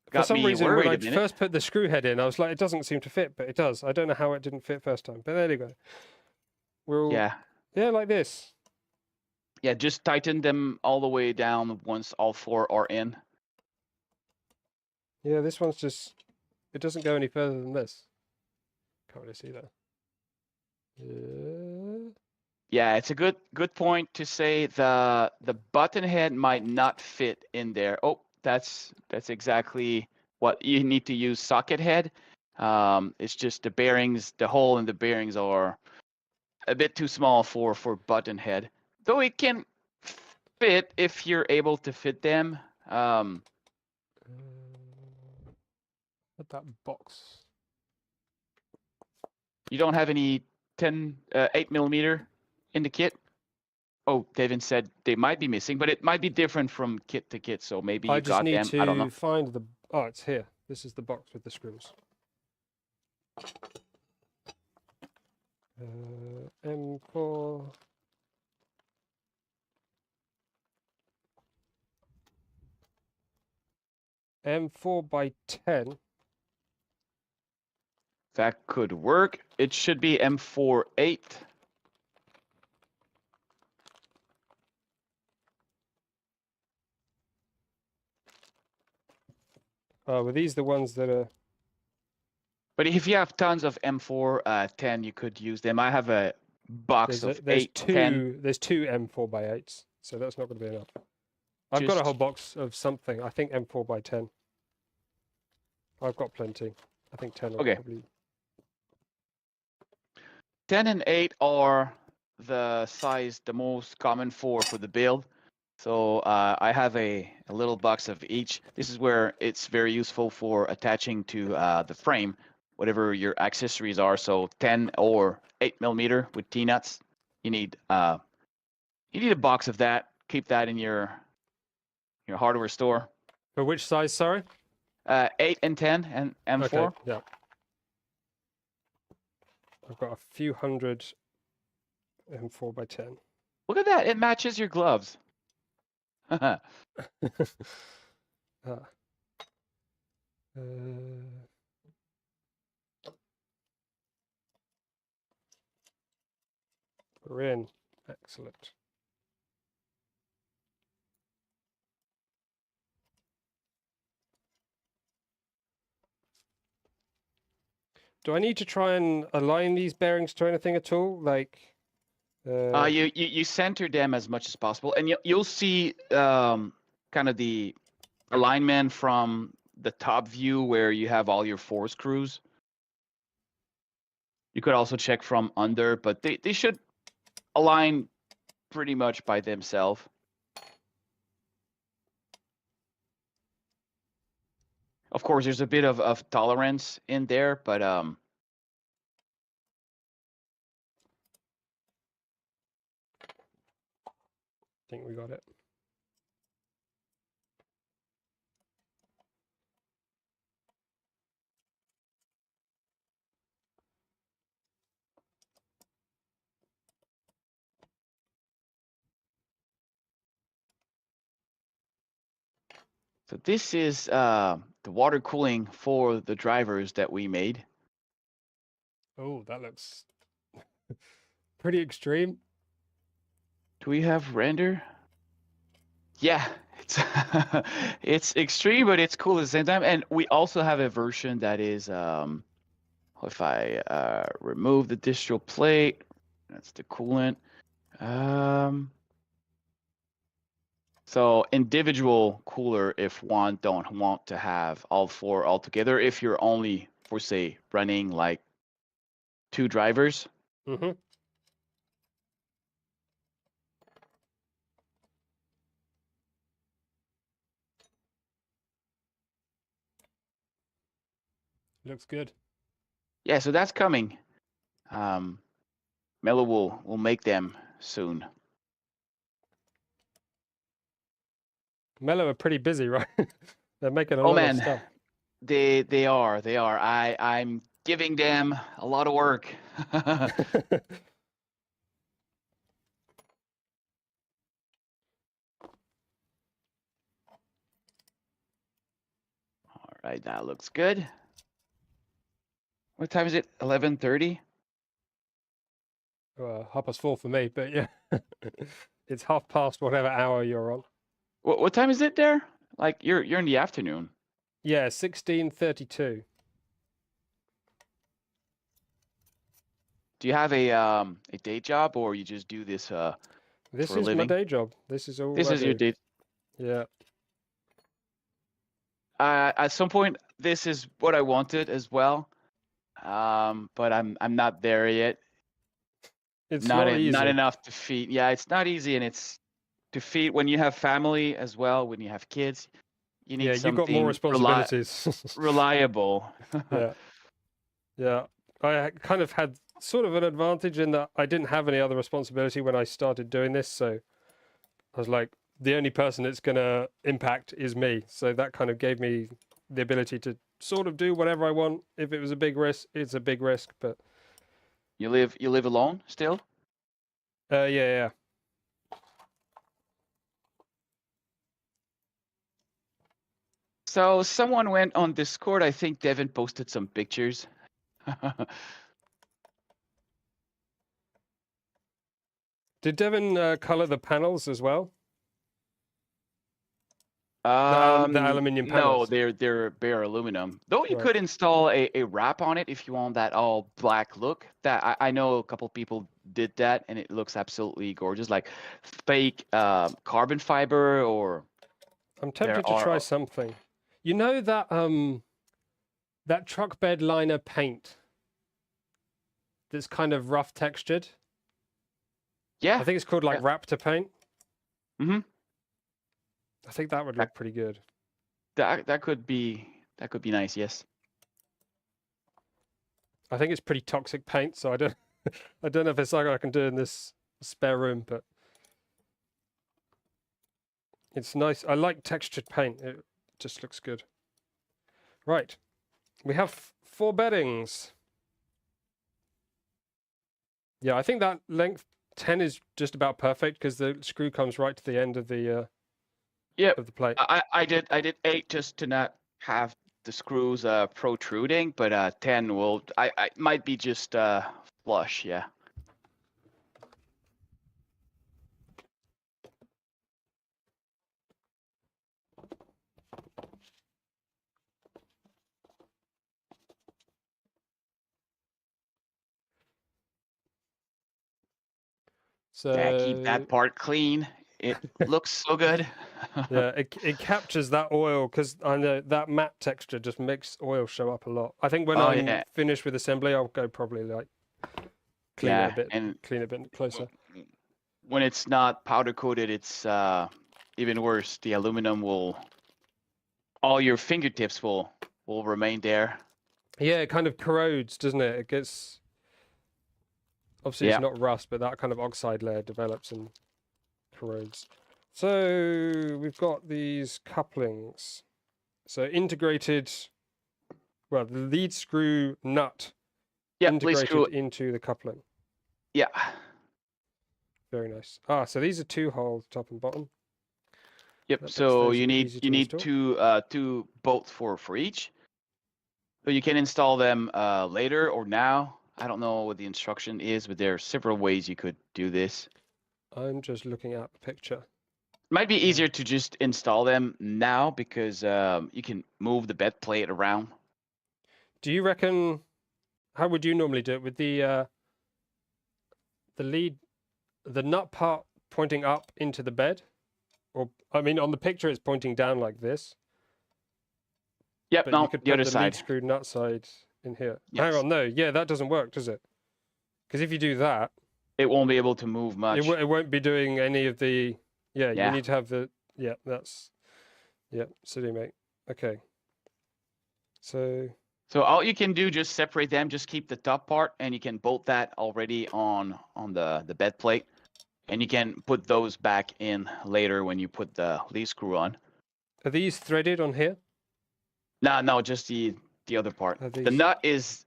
For Got some me reason, worried when I a minute. first put the screw head in, I was like, it doesn't seem to fit, but it does. I don't know how it didn't fit first time, but there you go. We're all, Yeah. Yeah, like this. Yeah, just tighten them all the way down once all 4 are in. Yeah, this one's just, it doesn't go any further than this. Can't really see that. Yeah, it's a good point to say the button head might not fit in there. Oh, that's exactly what you need to use socket head. It's just the bearings, the hole in the bearings are a bit too small for button head. Though it can fit if you're able to fit them. Put that box. You don't have any 8 millimeter in the kit? Oh, Devin said they might be missing, but it might be different from kit to kit, so maybe you got them. I just need I don't know. to find the... Oh, it's here. This is the box with the screws. M4. M4 by 10. That could work. It should be M4-8. Oh, were these the ones that are... But if you have tons of M4-10, you could use them. I have a box of there's 8-10. there's two M4 by 8s, so that's not going to be enough. I've got a whole box of something. I think M4 by 10. I've got plenty. I think 10 will Okay. probably... 10 and 8 are the size, the most common for the build. So I have a little box of each. This is where it's very useful for attaching to the frame, whatever your accessories are. So 10 or 8 millimeter with T-nuts. You need a box of that. Keep that in your hardware store. For which size, sorry? 8 and 10 and M4. Okay, yeah. I've got a few hundred M4 by 10. Look at that. It matches your gloves. We're in. Excellent. Do I need to try and align these bearings to anything at all? Like, you center them as much as possible, and you'll see kind of the alignment from the top view where you have all your 4 screws. You could also check from under, but they should align pretty much by themselves. Of course, there's a bit of tolerance in there, but I think we got it. So this is the water cooling for the drivers that we made. Oh, that looks pretty extreme. Do we have render? Yeah, it's it's extreme, but it's cool at the same time. And we also have a version that is if I remove the distro plate, that's the coolant. So individual cooler if one don't want to have all 4 all together. If you're only, for say, running like 2 drivers. Mm-hmm. Looks good. Yeah, so that's coming. Mellow will make them soon. Mellow are pretty busy, right? They're making a lot of stuff. They are. I'm giving them a lot of work. All right, that looks good. What time is it? 11:30. Well, 4:30 for me, but yeah, it's past whatever hour you're on. What time is it there? Like you're in the afternoon. Yeah, 16:32. Do you have a day job, or you just do this This for a is my living? day job. This is all. This I is your do. day. Yeah. At some point, this is what I wanted as well, but I'm not there yet. It's not easy. Not enough to feed. Yeah, it's not easy, and it's to feed when you have family as well. When you have kids, you need you've got more responsibilities. reliable. Yeah. Yeah. I kind of had sort of an advantage in that I didn't have any other responsibility when I started doing this, so I was like, the only person it's going to impact is me. So that kind of gave me the ability to sort of do whatever I want. If it was a big risk, it's a big risk. But You live alone still? yeah. So someone went on Discord. I think Devin posted some pictures. Did Devin color the panels as well? The aluminium No, panels. they're bare aluminum. Though you Right. could install a wrap on it if you want that all black look. That I know a couple people did that, and it looks absolutely gorgeous, like fake carbon fiber. Or I'm tempted to try something. You know that that truck bed liner paint that's kind of rough textured. Yeah, I think it's called like Raptor paint. Mm-hmm. I think that would look pretty good. That could be nice. Yes. I think it's pretty toxic paint, so I don't know if it's like I can do in this spare room, but it's nice. I like textured paint. It just looks good. Right. We have 4 beddings. Yeah, I think that length 10 is just about perfect because the screw comes right to the end of the of the plate. I did 8 just to not have the screws protruding, but 10 will I might be just flush. Yeah. So Yeah, keep that part clean. It looks so good. yeah, it captures that oil because I know that matte texture just makes oil show up a lot. I think when I'm finished with assembly, I'll go probably like clean it a bit, and clean it a bit closer. When it's not powder coated, it's even worse. The aluminum all your fingertips will remain there. Yeah, it kind of corrodes, doesn't it? It gets obviously it's not rust, but that kind of oxide layer develops and corrodes. So we've got these couplings. So integrated, well, the lead screw nut integrated into the coupling. Yeah. Very nice. Ah, so these are 2 holes, top and bottom. Yep. So you need two bolts for each. So you can install them later or now. I don't know what the instruction is, but there are several ways you could do this. I'm just looking at the picture. Might be easier to just install them now because you can move the bed plate around. Do you reckon? How would you normally do it with the lead, the nut part pointing up into the bed, or I mean, on the picture it's pointing down like this. Yep. But no, you could the put other the side. lead screw nut side in here. Yes. Hang on, no, yeah, that doesn't work, does it? Because if you do that, it won't be able to move much. It won't be doing any of the. Yeah, you need to have the. Yeah, that's. Yeah, silly mate. Okay. So all you can do, just separate them, just keep the top part, and you can bolt that already on the bed plate, and you can put those back in later when you put the lead screw on. Are these threaded on here? No, just the other part. The nut is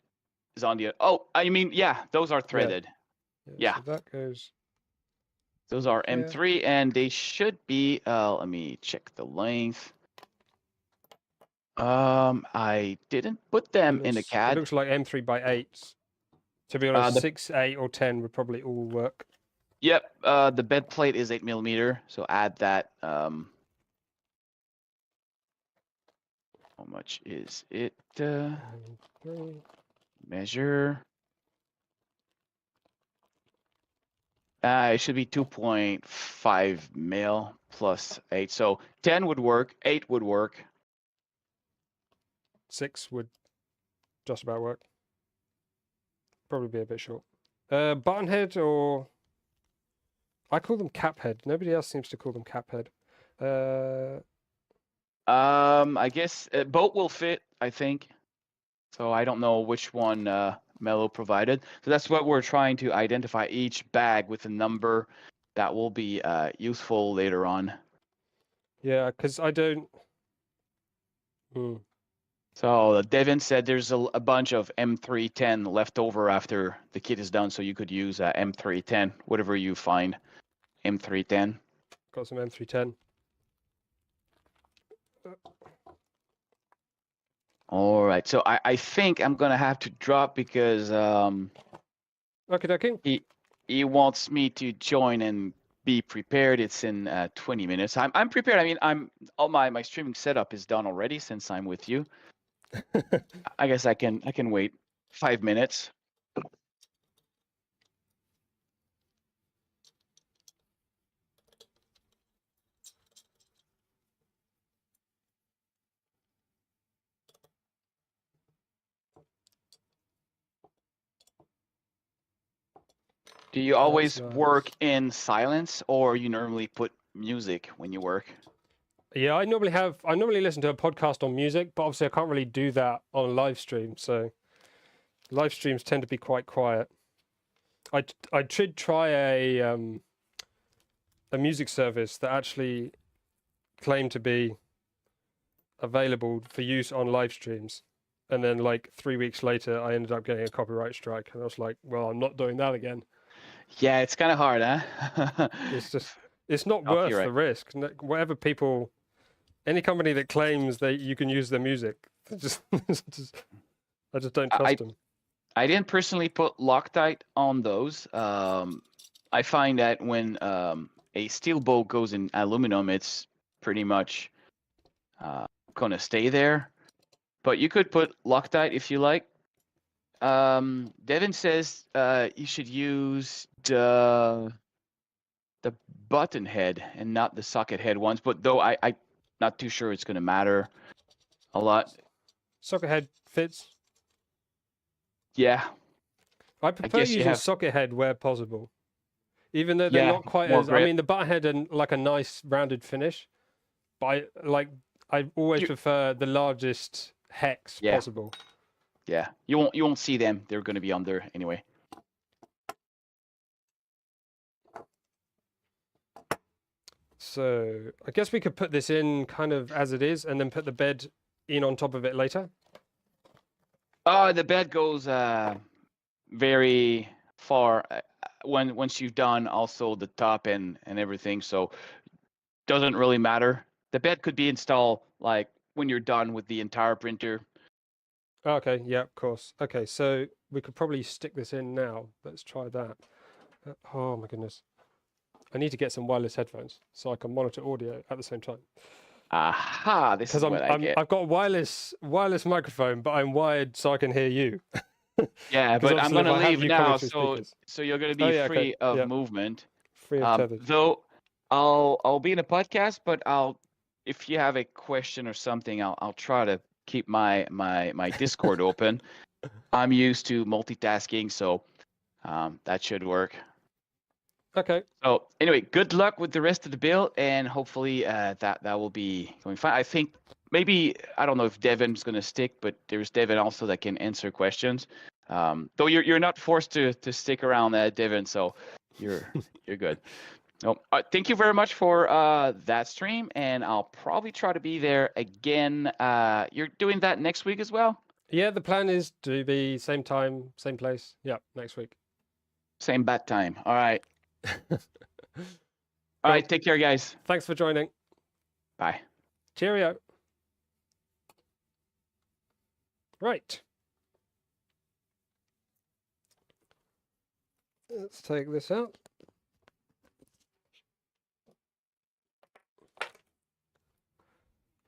on the. Oh, I mean, yeah, those are threaded. Yeah. So that goes. Those are M3, and they should be. Let me check the length. I didn't put them in the CAD. It looks like M3 by 8. To be honest, 6, 8, or 10 would probably all work. Yep. The bed plate is 8mm, so add that. How much is it? Measure. It should be 2.5 mil plus 8. So 10 would work. 8 would work. 6 would just about work. Probably be a bit short. Button head, or I call them cap head. Nobody else seems to call them cap head. I guess both will fit, I think. So I don't know which one Mellow provided. So that's what we're trying to identify, each bag with a number that will be useful later on. Yeah, because I don't. So Devin said there's a bunch of M310 left over after the kit is done, so you could use M310, whatever you find. M310. Got some M310. All right, so I think I'm gonna have to drop because Okay. he wants me to join and be prepared. It's in 20 minutes. I'm prepared. I mean, all my streaming setup is done already since I'm with you. I guess I can wait 5 minutes. Do you always That's work nice. in silence, or you normally put music when you work? Yeah, I normally listen to a podcast on music, but obviously I can't really do that on live stream. So live streams tend to be quite quiet. I should try a music service that actually claimed to be available for use on live streams, and then like 3 weeks later I ended up getting a copyright strike, and I was like, well, I'm not doing that again. Yeah, it's kind of hard, huh? It's not worth the Copyright. risk. Whatever people, any company that claims that you can use their music, I just don't trust them. I didn't personally put Loctite on those. I find that when a steel bolt goes in aluminum, it's pretty much gonna stay there. But you could put Loctite if you like. Devin says you should use the button head and not the socket head ones. But though I not too sure it's gonna matter a lot. Socket head fits. Yeah. I prefer guess you using have- socket head where possible, even though they're Yeah, not quite more as. I grip. mean, the butt head and like a nice rounded finish, but I always prefer the largest hex Yeah. possible. Yeah, you won't see them. They're gonna be under anyway. So I guess we could put this in kind of as it is, and then put the bed in on top of it later. Oh, the bed goes very far once you've done also the top and everything. So doesn't really matter. The bed could be installed like when you're done with the entire printer. Okay, yeah, of course. Okay, so we could probably stick this in now. Let's try that. Oh my goodness. I need to get some wireless headphones so I can monitor audio at the same time. Aha, this is what I get. I've got a wireless microphone, but I'm wired so I can hear you. Yeah, but I'm obviously if gonna I have leave you coming now, through so speakers. you're gonna be Oh, yeah, okay, free of yeah. movement. Free of tethered. Though I'll be in a podcast, but if you have a question or something, I'll try to keep my Discord open. I'm used to multitasking, so that should work. Okay. So anyway, good luck with the rest of the build, and hopefully that will be going fine. I think maybe I don't know if Devin's gonna stick, but there's Devin also that can answer questions. Though you're not forced to stick around, Devin, so you're good. No, thank you very much for that stream, and I'll probably try to be there again. You're doing that next week as well? Yeah, the plan is to be same time, same place. Yeah, next week. Same bat time. All right. All right, take care, guys. Thanks for joining. Bye. Cheerio. Right. Let's take this out.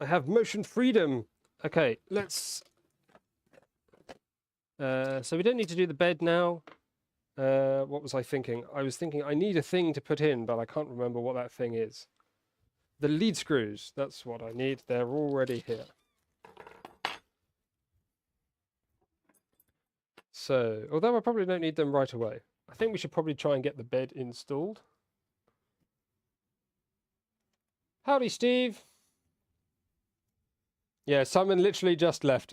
I have motion freedom. Okay, let's... so we don't need to do the bed now. What was I thinking? I was thinking I need a thing to put in, but I can't remember what that thing is. The lead screws, that's what I need. They're already here. So, although I probably don't need them right away, I think we should probably try and get the bed installed. Howdy, Steve. Yeah, Simon literally just left.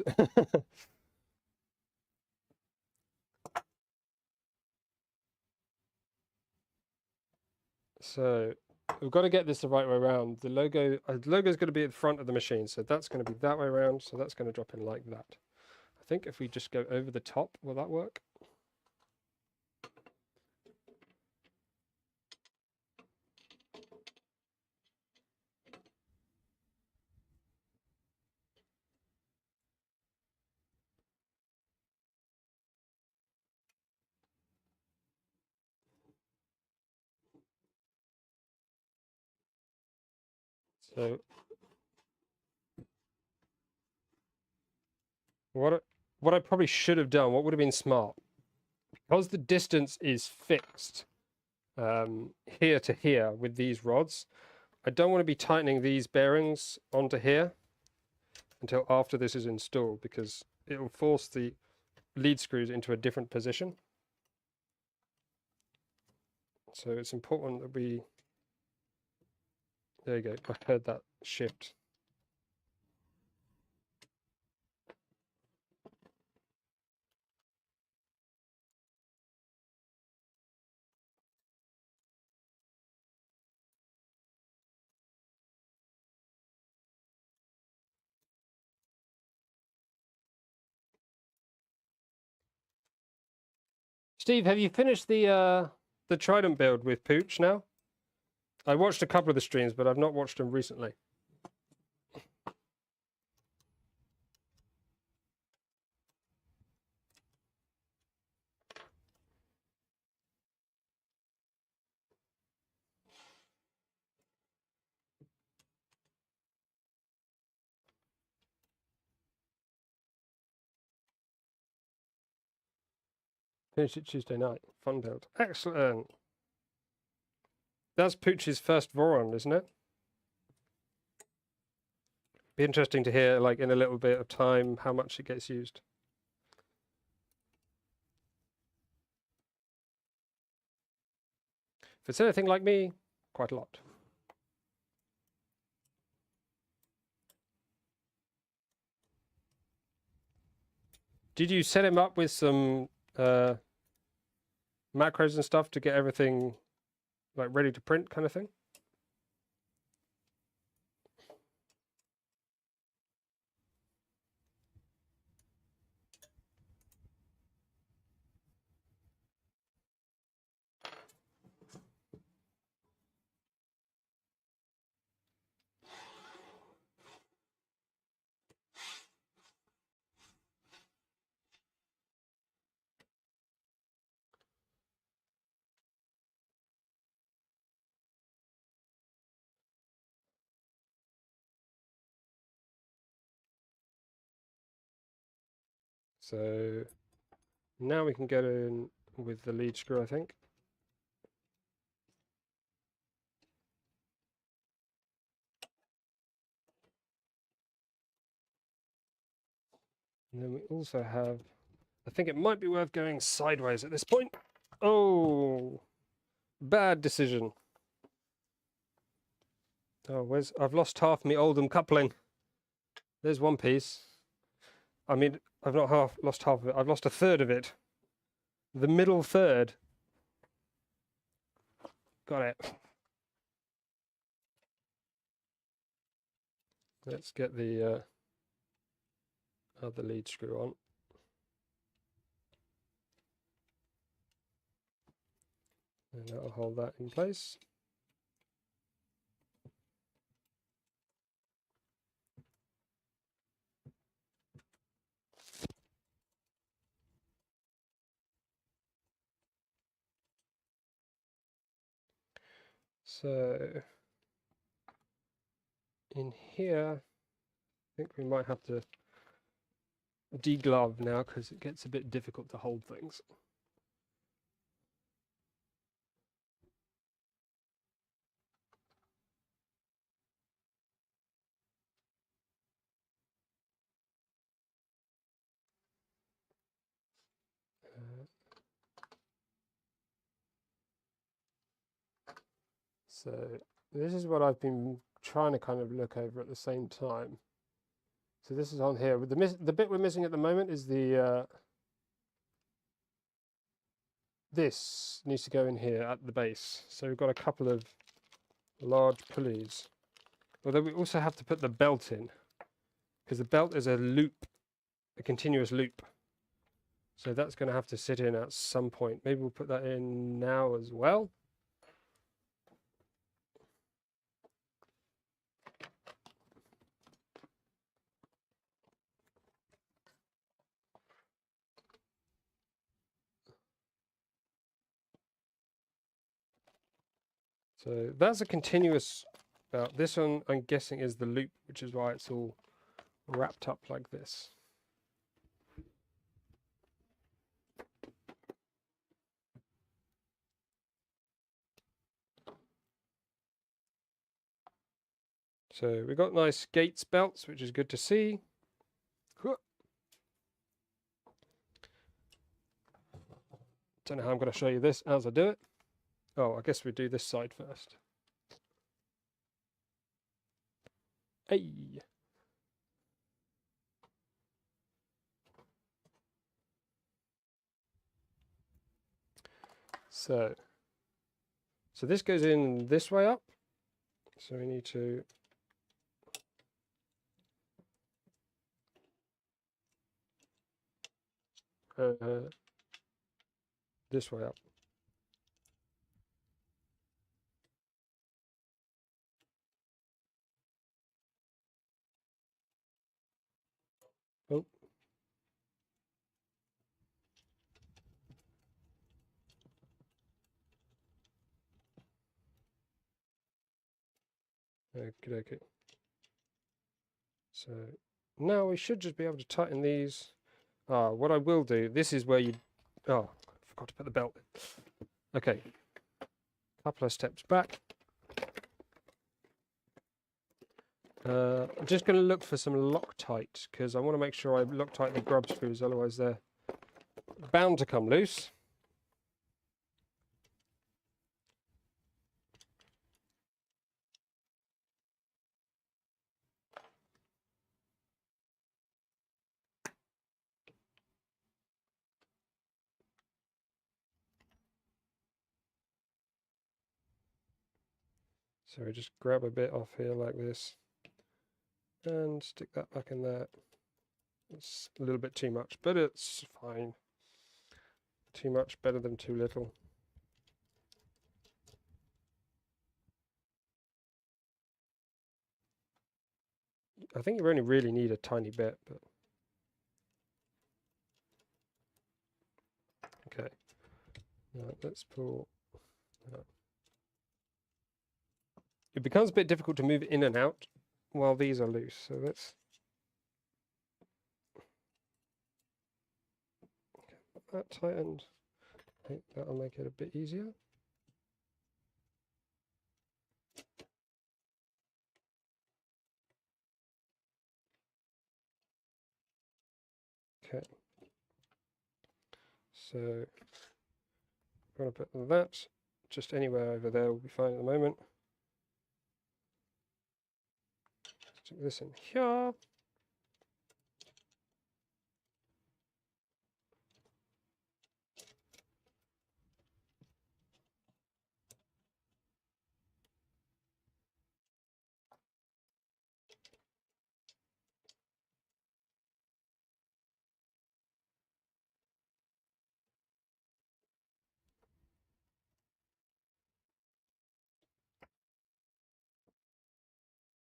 So we've got to get this the right way around. The logo is going to be at the front of the machine, so that's going to be that way around. So that's going to drop in like that. I think if we just go over the top, will that work? So what I probably should have done, what would have been smart, because the distance is fixed here to here with these rods, I don't want to be tightening these bearings onto here until after this is installed, because it will force the lead screws into a different position. So it's important that we, there you go, I heard that shift. Steve, have you finished the Trident build with Pooch now? I watched a couple of the streams, but I've not watched them recently. Finished it Tuesday night. Fun build. Excellent. That's Pooch's first Voron, isn't it? Be interesting to hear, like, in a little bit of time, how much it gets used. If it's anything like me, quite a lot. Did you set him up with some macros and stuff to get everything like ready to print kind of thing? So now we can get in with the lead screw, I think. And then we also have, I think it might be worth going sideways at this point. Oh, bad decision. Oh, I've lost half my Oldham coupling. There's one piece. I mean, I've not lost half of it. I've lost a third of it. The middle third. Got it. Let's get the other lead screw on. And that'll hold that in place. So in here, I think we might have to deglove now because it gets a bit difficult to hold things. So this is what I've been trying to kind of look over at the same time. So this is on here. With the bit we're missing at the moment is the this needs to go in here at the base. So we've got a couple of large pulleys. Although we also have to put the belt in, because the belt is a loop, a continuous loop. So that's going to have to sit in at some point. Maybe we'll put that in now as well. So that's a continuous belt. This one, I'm guessing, is the loop, which is why it's all wrapped up like this. So we've got nice Gates belts, which is good to see. Don't know how I'm going to show you this as I do it. Oh, I guess we do this side first. Hey. So this goes in this way up. So we need to this way up. Oh. Okay. So now we should just be able to tighten these. What I will do, this is where you, oh, I forgot to put the belt in. Okay, couple of steps back. I'm just going to look for some Loctite, because I want to make sure I Loctite the grub screws, otherwise they're bound to come loose. So we just grab a bit off here like this and stick that back in there. It's a little bit too much, but it's fine. Too much better than too little. I think you only really need a tiny bit, but okay. Now let's pull. It becomes a bit difficult to move in and out while these are loose. So let's get that tightened. I think that'll make it a bit easier. Okay. So I'm going to put that just anywhere over there will be fine at the moment. Stick this in here.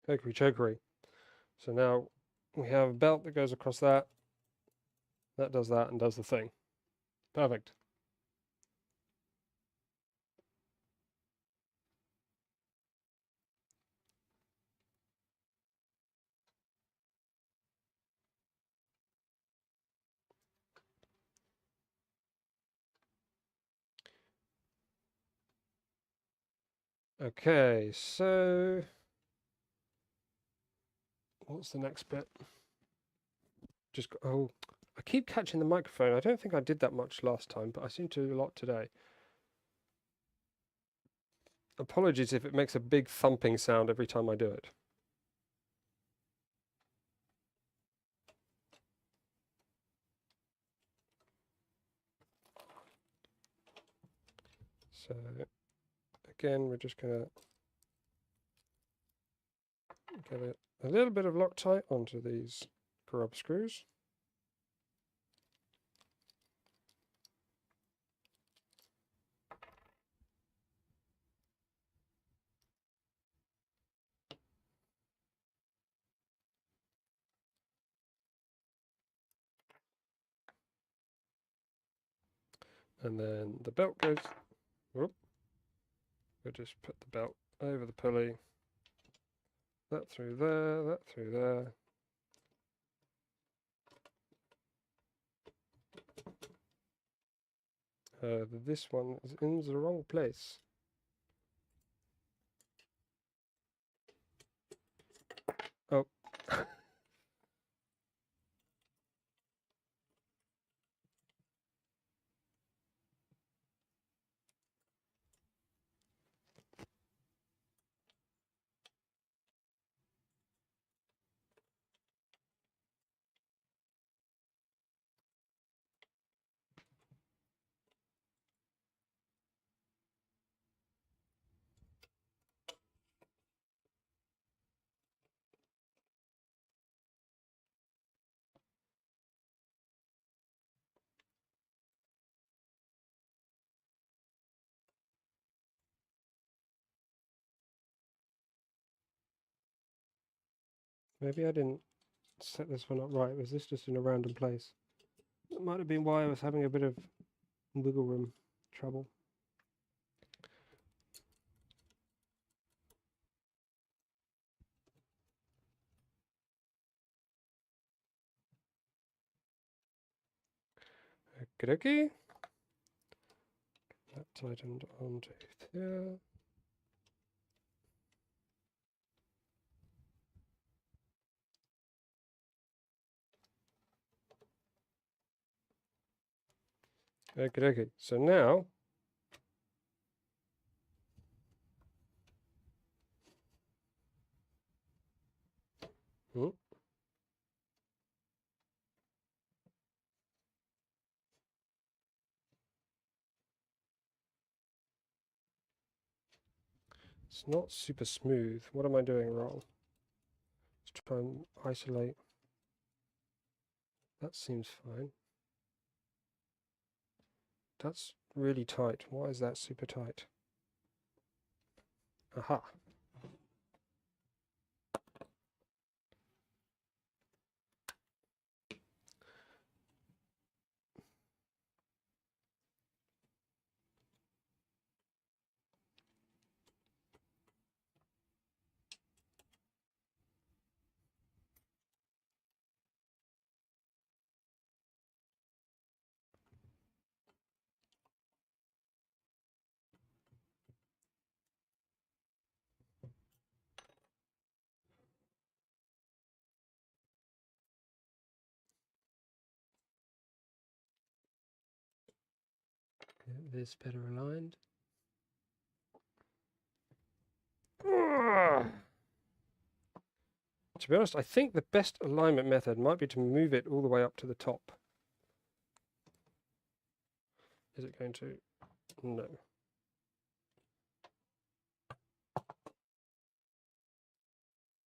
Hickory chokery. So now we have a belt that goes across that. That does that and does the thing. Perfect. Okay, so what's the next bit? Just oh, I keep catching the microphone. I don't think I did that much last time, but I seem to do a lot today. Apologies if it makes a big thumping sound every time I do it. So again, we're just gonna get a little bit of Loctite onto these grub screws. And then the belt goes, whoop, we'll just put the belt over the pulley, that through there, that through there. This one is in the wrong place. Oh. Maybe I didn't set this one up right. Was this just in a random place? That might have been why I was having a bit of wiggle room trouble. Okie dokie. That tightened onto there. Okie dokie. So now, it's not super smooth. What am I doing wrong? Let's try and isolate. That seems fine. That's really tight. Why is that super tight? Aha. Get this better aligned. To be honest, I think the best alignment method might be to move it all the way up to the top. Is it going to? No.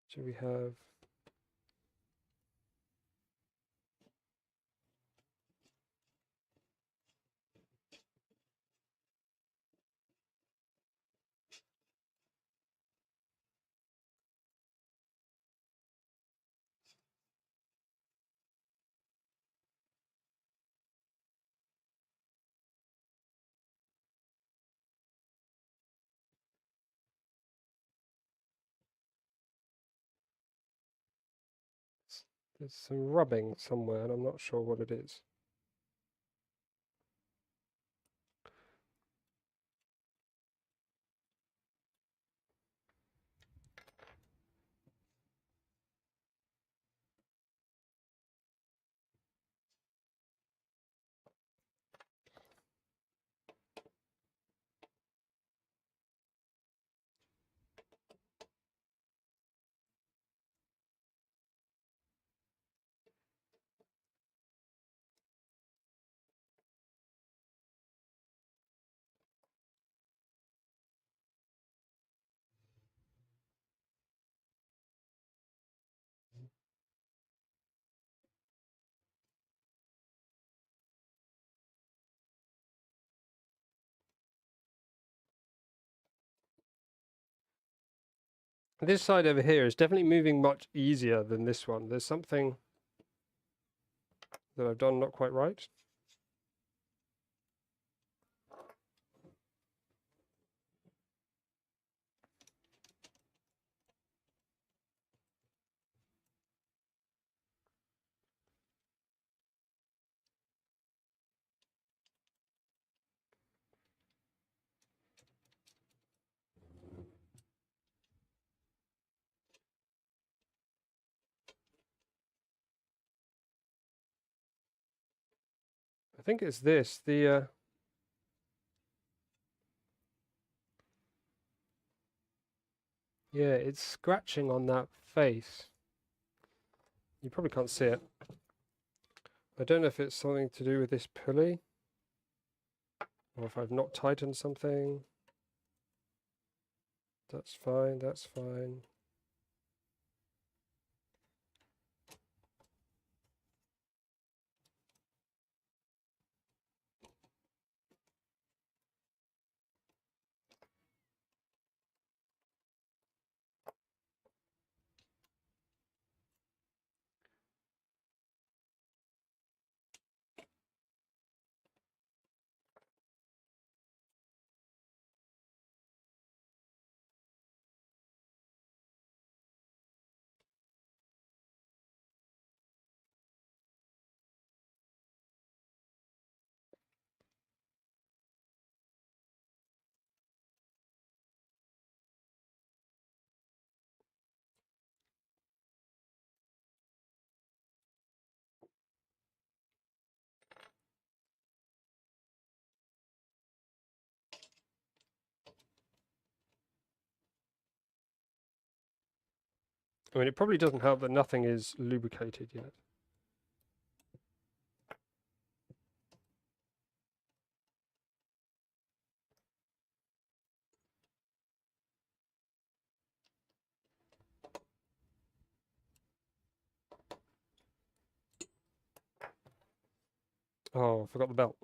So we have there's some rubbing somewhere and I'm not sure what it is. This side over here is definitely moving much easier than this one. There's something that I've done not quite right. I think it's this, the yeah, it's scratching on that face. You probably can't see it. I don't know if it's something to do with this pulley, or if I've not tightened something. That's fine, that's fine. I mean, it probably doesn't help that nothing is lubricated yet. Oh, I forgot the belt.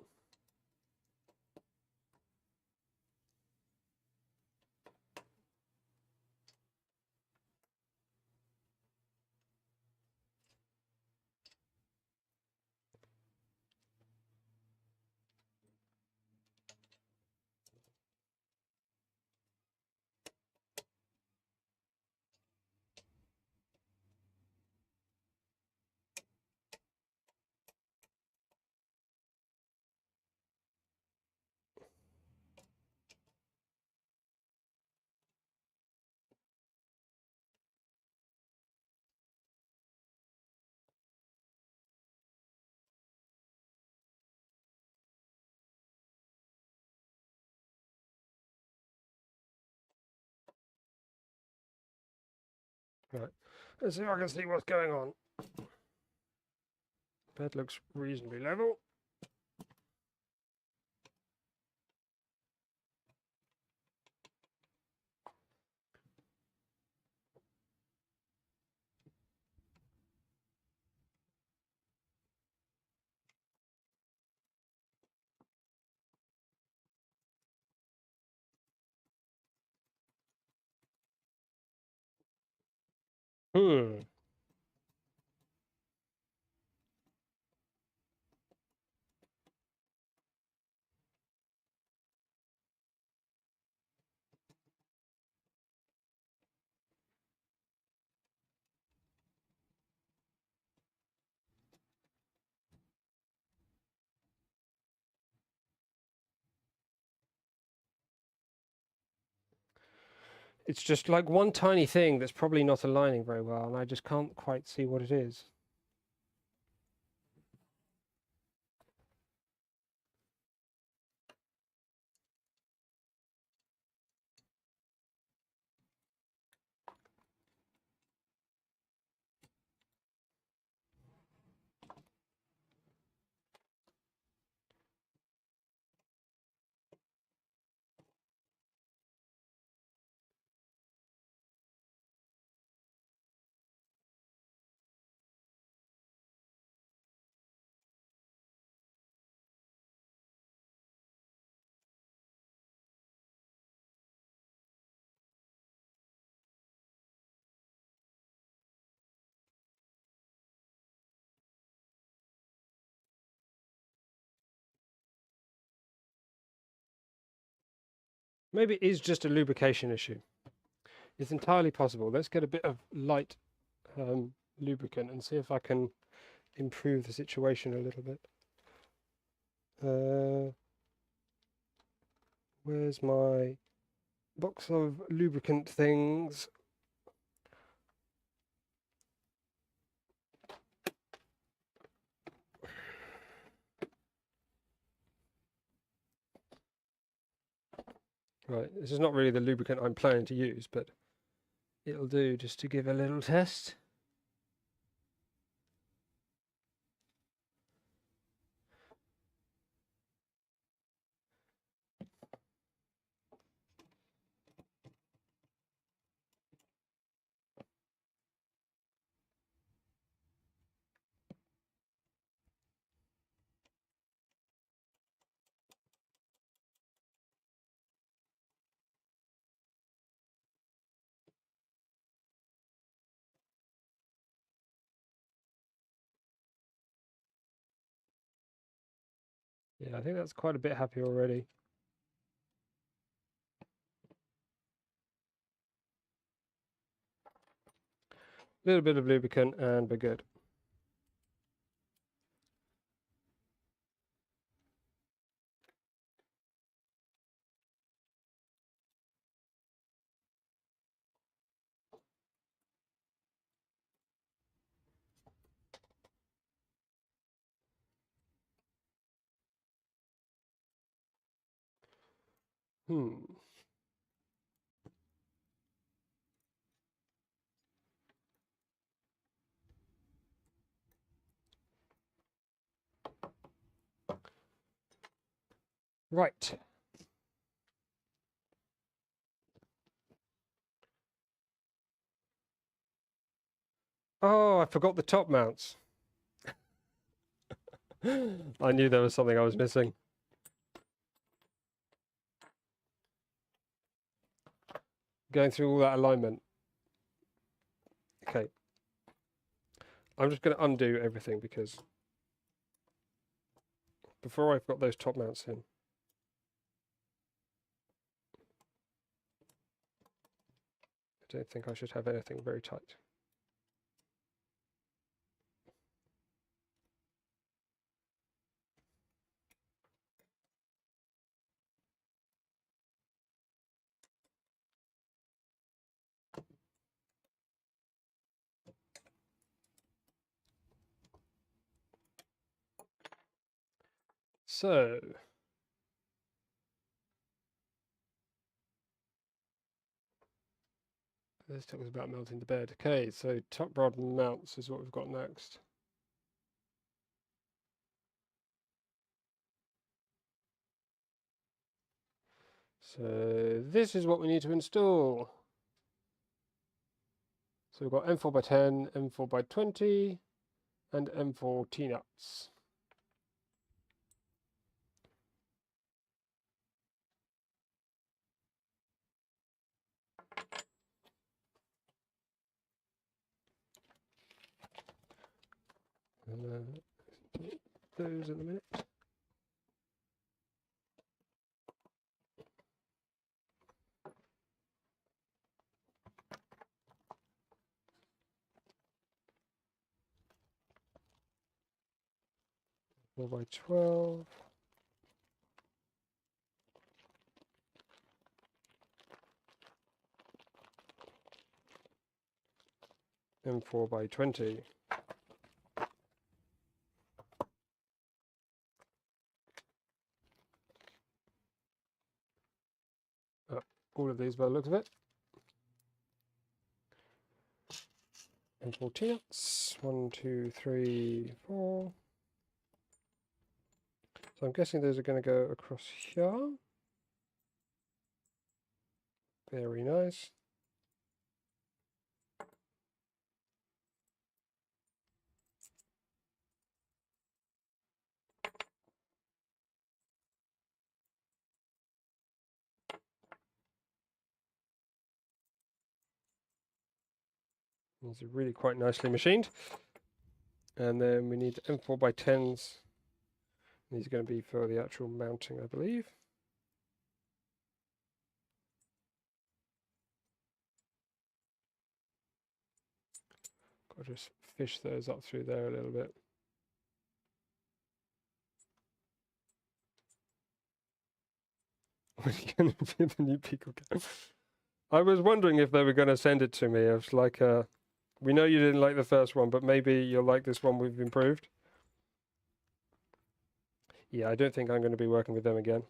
Right, let's see if I can see what's going on. Bed looks reasonably level. Hmm. It's just like one tiny thing that's probably not aligning very well, and I just can't quite see what it is. Maybe it is just a lubrication issue. It's entirely possible. Let's get a bit of light lubricant and see if I can improve the situation a little bit. Where's my box of lubricant things? Right, this is not really the lubricant I'm planning to use, but it'll do just to give a little test. Yeah, I think that's quite a bit happy already. A little bit of lubricant and we're good. Right. Oh, I forgot the top mounts. I knew there was something I was missing. Going through all that alignment. Okay. I'm just going to undo everything because before I've got those top mounts in, I don't think I should have anything very tight. So, this talks about melting the bed. Okay, so top rod mounts is what we've got next. So this is what we need to install. So we've got M4 by 10, M4 by 20, and M4 T-nuts. Those in a minute. Four by 12. M4 by 20. All of these by the look of it. M4 T-nuts. 1, 2, 3, 4. So I'm guessing those are going to go across here. Very nice. These are really quite nicely machined. And then we need M4 by 10s. These are going to be for the actual mounting, I believe. I'll just fish those up through there a little bit. When are you going to be the new Pico game? I was wondering if they were going to send it to me. I was like, we know you didn't like the first one, but maybe you'll like this one we've improved. Yeah, I don't think I'm going to be working with them again.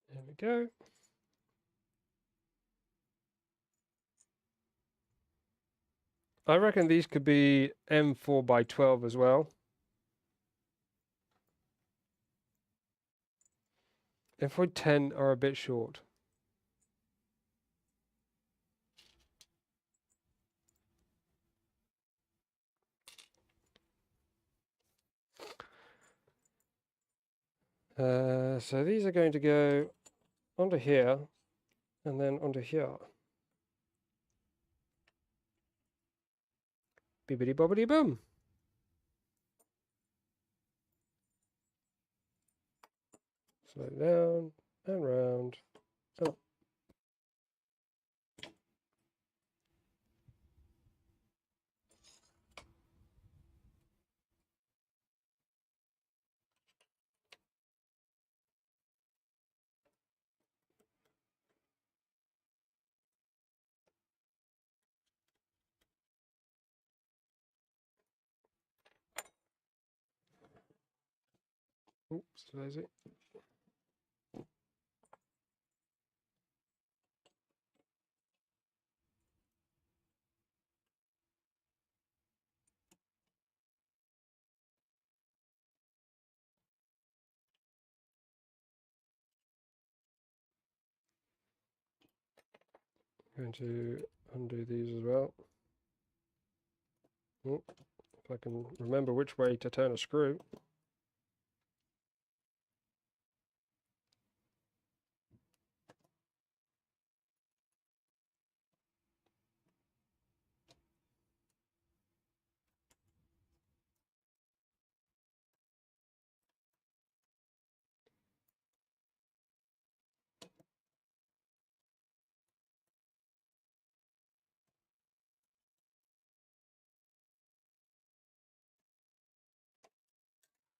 There we go. I reckon these could be M4 by 12 as well. M4 10 are a bit short. So these are going to go onto here and then onto here. Bibbidi bobbidi boom. Slow down and round. Oh. Oops, lazy. Going to undo these as well. Oh, if I can remember which way to turn a screw.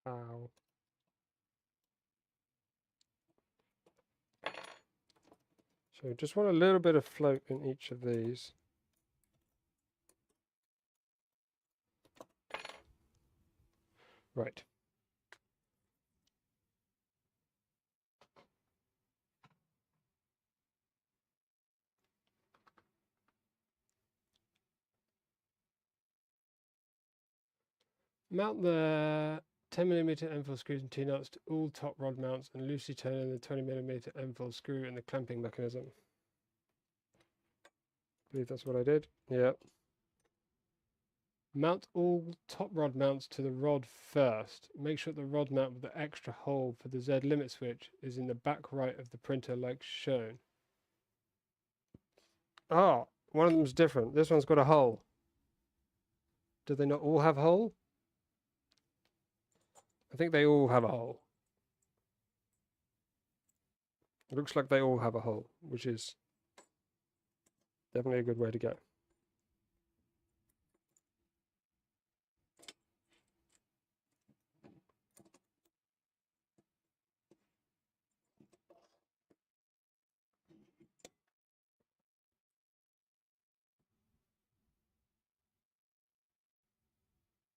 Ow. So just want a little bit of float in each of these. Right. Mount the 10mm M4 screws and T-nuts to all top rod mounts and loosely turn in the 20mm M4 screw in the clamping mechanism. I believe that's what I did. Yeah. Mount all top rod mounts to the rod first. Make sure the rod mount with the extra hole for the Z limit switch is in the back right of the printer like shown. Oh, one of them's different. This one's got a hole. Do they not all have a hole? I think they all have a hole. It looks like they all have a hole, which is definitely a good way to go.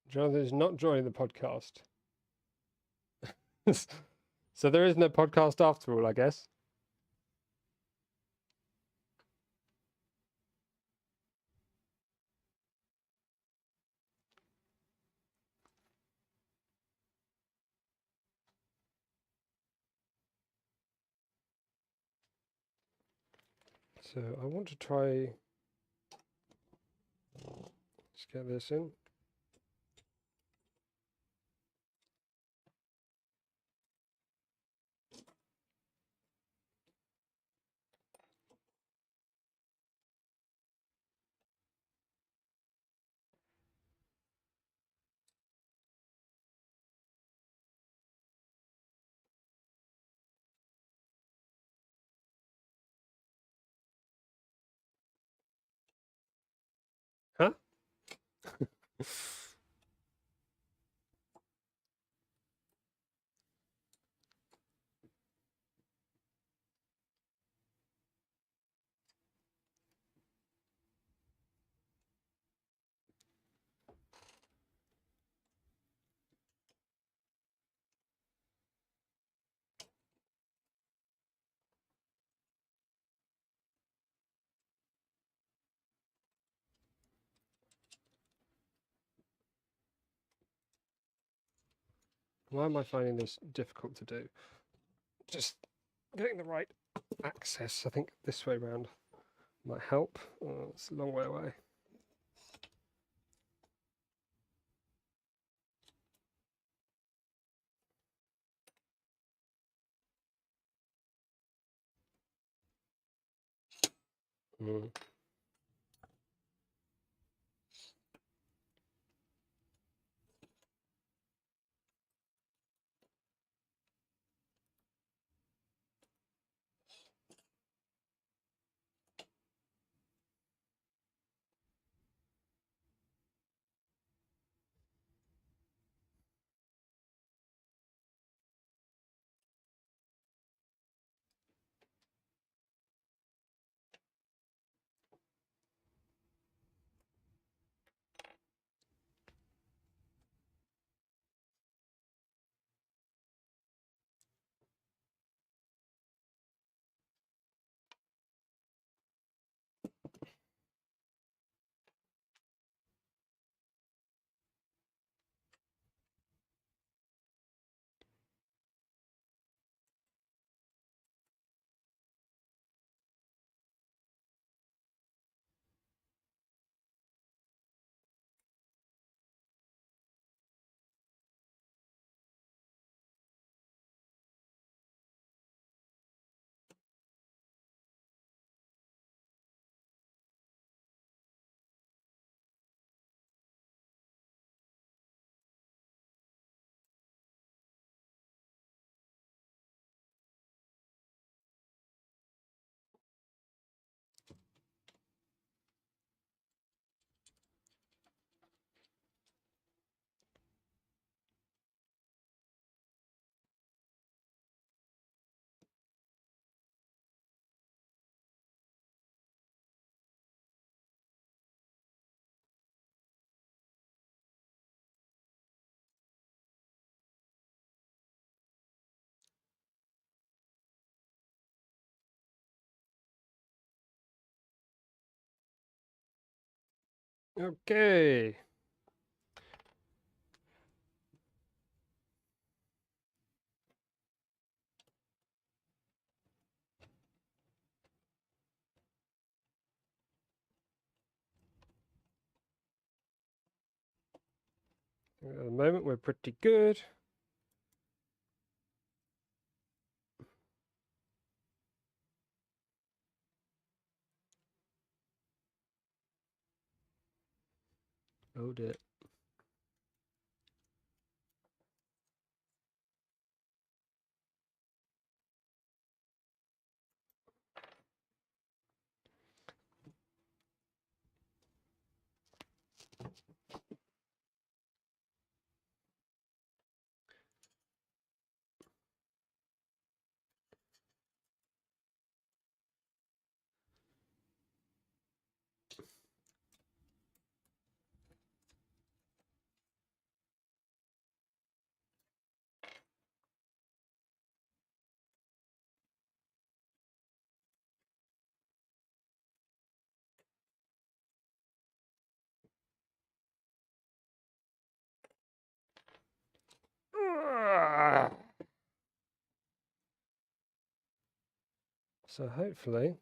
Jonathan is not joining the podcast. So there is no podcast after all, I guess. So I want to try, let's get this in. Huh? Why am I finding this difficult to do? Just getting the right access. I think this way around might help. Oh, it's a long way away. Mm. Okay. At the moment, we're pretty good. Oh dear. So hopefully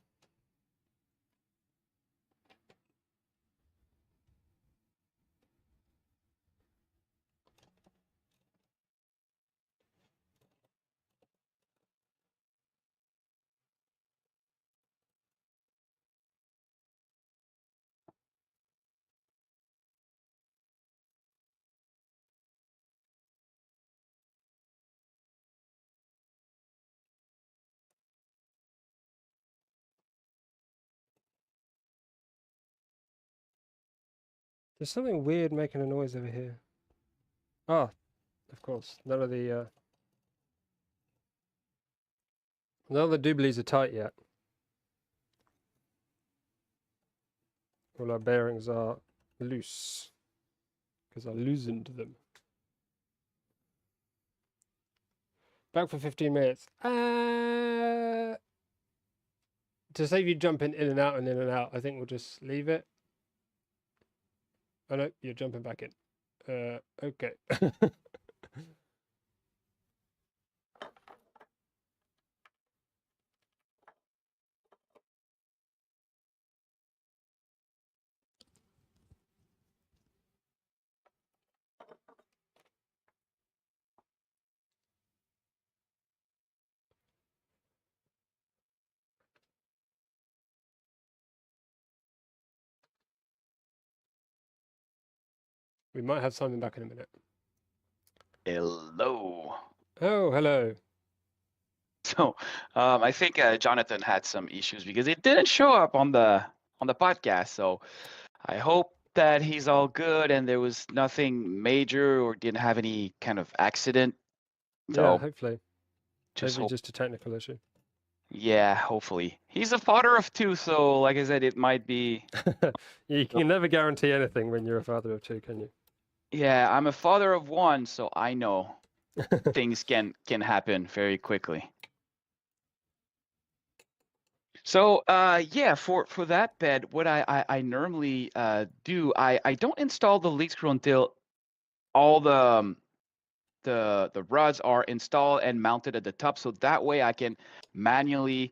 There's something weird making a noise over here. Ah, of course. None of the dooblies are tight yet. All our bearings are loose because I loosened them. Back for 15 minutes. To save you jumping in and out and in and out, I think we'll just leave it. Oh no, you're jumping back in. Okay. We might have Simon back in a minute. Hello. Oh, hello. So I think Jonathan had some issues because it didn't show up on the podcast. So I hope that he's all good and there was nothing major or didn't have any kind of accident. Yeah, So hopefully. just Maybe hope. just a technical issue. Yeah, hopefully. He's a father of two, so like I said, it might be. You can never guarantee anything when you're a father of two, can you? Yeah, I'm a father of one, so I know things can happen very quickly. So yeah, for that bed, what I normally do, I don't install the lead screw until all the rods are installed and mounted at the top, so that way I can manually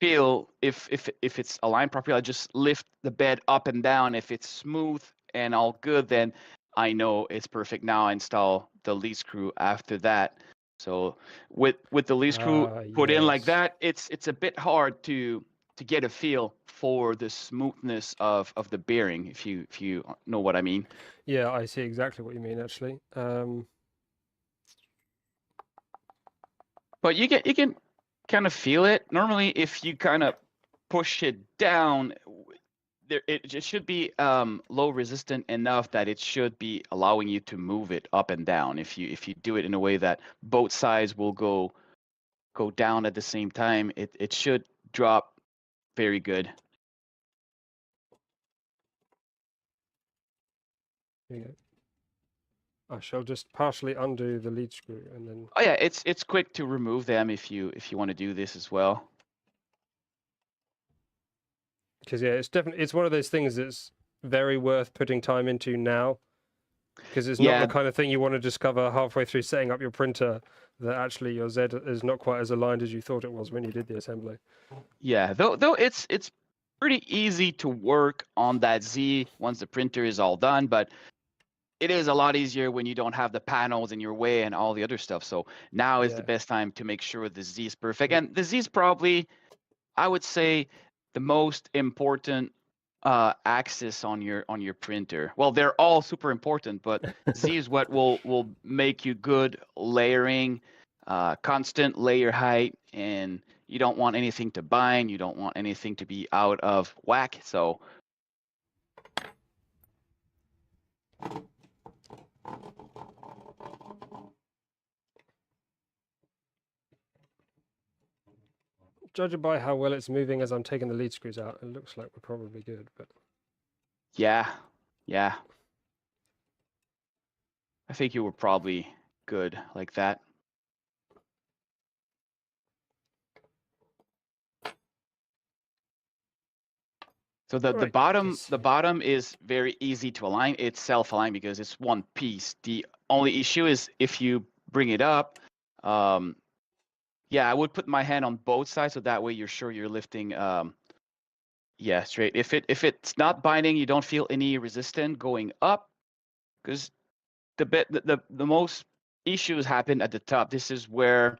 feel if it's aligned properly. I just lift the bed up and down. If it's smooth and all good, then I know it's perfect. Now I install the lead screw after that. So with the lead screw put in like Yes. that, it's a bit hard to get a feel for the smoothness of the bearing, if you know what I mean. Yeah, I see exactly what you mean, actually. But you can kind of feel it. Normally, if you kind of push it down, there it should be low resistant enough that it should be allowing you to move it up and down. If you do it in a way that both sides will go down at the same time, it should drop very good. Here you go. I shall just partially undo the lead screw and then. Oh yeah, it's quick to remove them if you want to do this as well. Because yeah, it's one of those things that's very worth putting time into now. Because it's not the Yeah, kind of thing you want to discover halfway through setting up your printer that actually your Z is not quite as aligned as you thought it was when you did the assembly. yeah. Though it's pretty easy to work on that Z once the printer is all done, but it is a lot easier when you don't have the panels in your way and all the other stuff. So now is the Yeah. best time to make sure the Z is perfect. And the Z is probably, I would say, the most important axis on your printer. Well, they're all super important, but Z is what will make you good layering, constant layer height, and you don't want anything to bind. You don't want anything to be out of whack. So Judging by how well it's moving as I'm taking the lead screws out, it looks like we're probably good. But yeah, yeah. I think you were probably good like that. So the right, bottom is very easy to align. It's self-aligned because it's one piece. The only issue is if you bring it up. Yeah, I would put my hand on both sides so that way you're sure you're lifting. Yeah, straight. If it's not binding, you don't feel any resistance going up, because the most issues happen at the top. This is where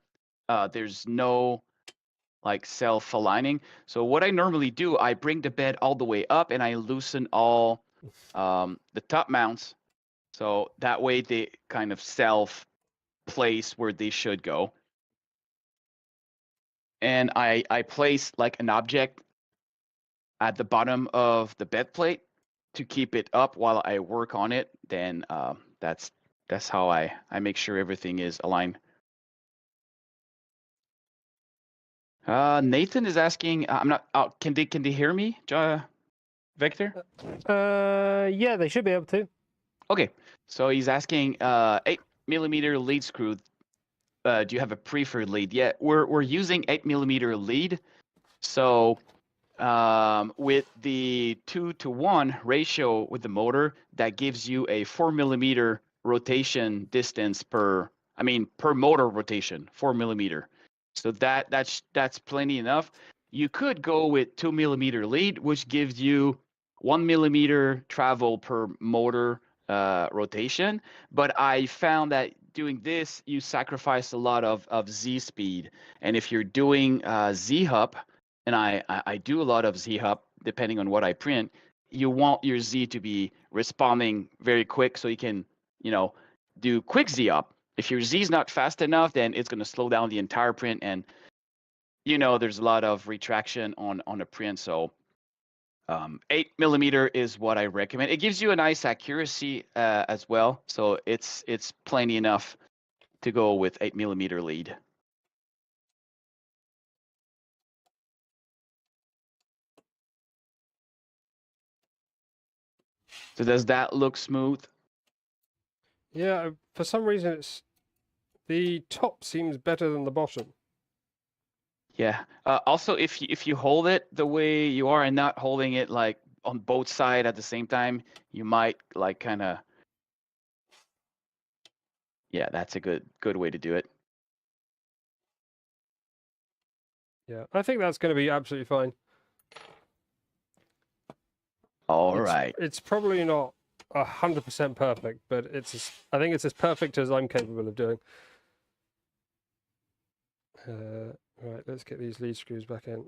there's no like self-aligning. So what I normally do, I bring the bed all the way up and I loosen all the top mounts. So that way they kind of self-place where they should go. And I place like an object at the bottom of the bed plate to keep it up while I work on it, then that's how I make sure everything is aligned. Nathan is asking, I'm not. Can they hear me, Victor? Yeah, they should be able to. Okay, so he's asking 8mm lead screw. Do you have a preferred lead? Yeah, we're using 8mm lead. So with the 2-to-1 ratio with the motor, that gives you a 4mm rotation distance per motor rotation, 4mm. So that's plenty enough. You could go with 2mm lead, which gives you 1mm travel per motor rotation. But I found that doing this, you sacrifice a lot of Z speed. And if you're doing Z-Hup, and I do a lot of Z-Hup, depending on what I print, you want your Z to be responding very quick so you can, do quick Z-Up. If your Z is not fast enough, then it's going to slow down the entire print. And, there's a lot of retraction on a print. So 8mm is what I recommend. It gives you a nice accuracy as well. So it's plenty enough to go with 8mm lead. So does that look smooth? Yeah, for some reason the top seems better than the bottom. Yeah. Also, if you hold it the way you are and not holding it like on both sides at the same time, you might like kind of. Yeah, that's a good way to do it. Yeah, I think that's going to be absolutely fine. All right. It's probably not 100% perfect, but I think it's as perfect as I'm capable of doing. Right, let's get these lead screws back in.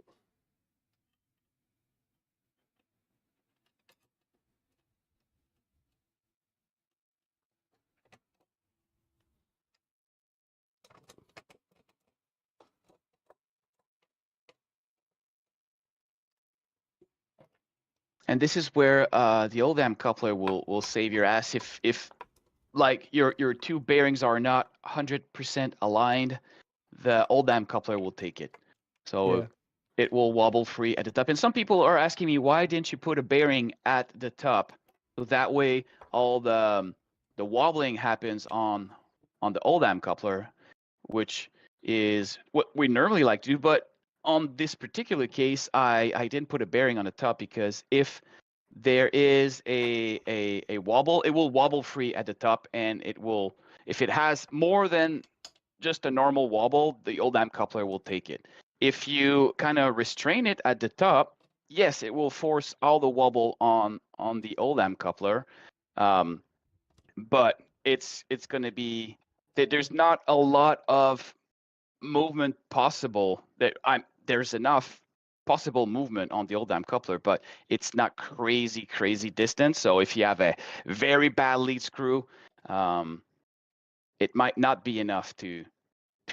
And this is where the old amp coupler will save your ass if like your two bearings are not 100% aligned. The old amp coupler will take it. So Yeah. it will wobble free at the top. And some people are asking me, why didn't you put a bearing at the top? So that way all the wobbling happens on the old amp coupler, which is what we normally like to do. But on this particular case, I didn't put a bearing on the top because if there is a wobble, it will wobble free at the top, and it will, if it has more than just a normal wobble, the old amp coupler will take it. If you kind of restrain it at the top, yes, it will force all the wobble on the old amp coupler, but it's going to be that there's not a lot of movement possible. There's enough possible movement on the old amp coupler, but it's not crazy distance. So if you have a very bad lead screw, it might not be enough to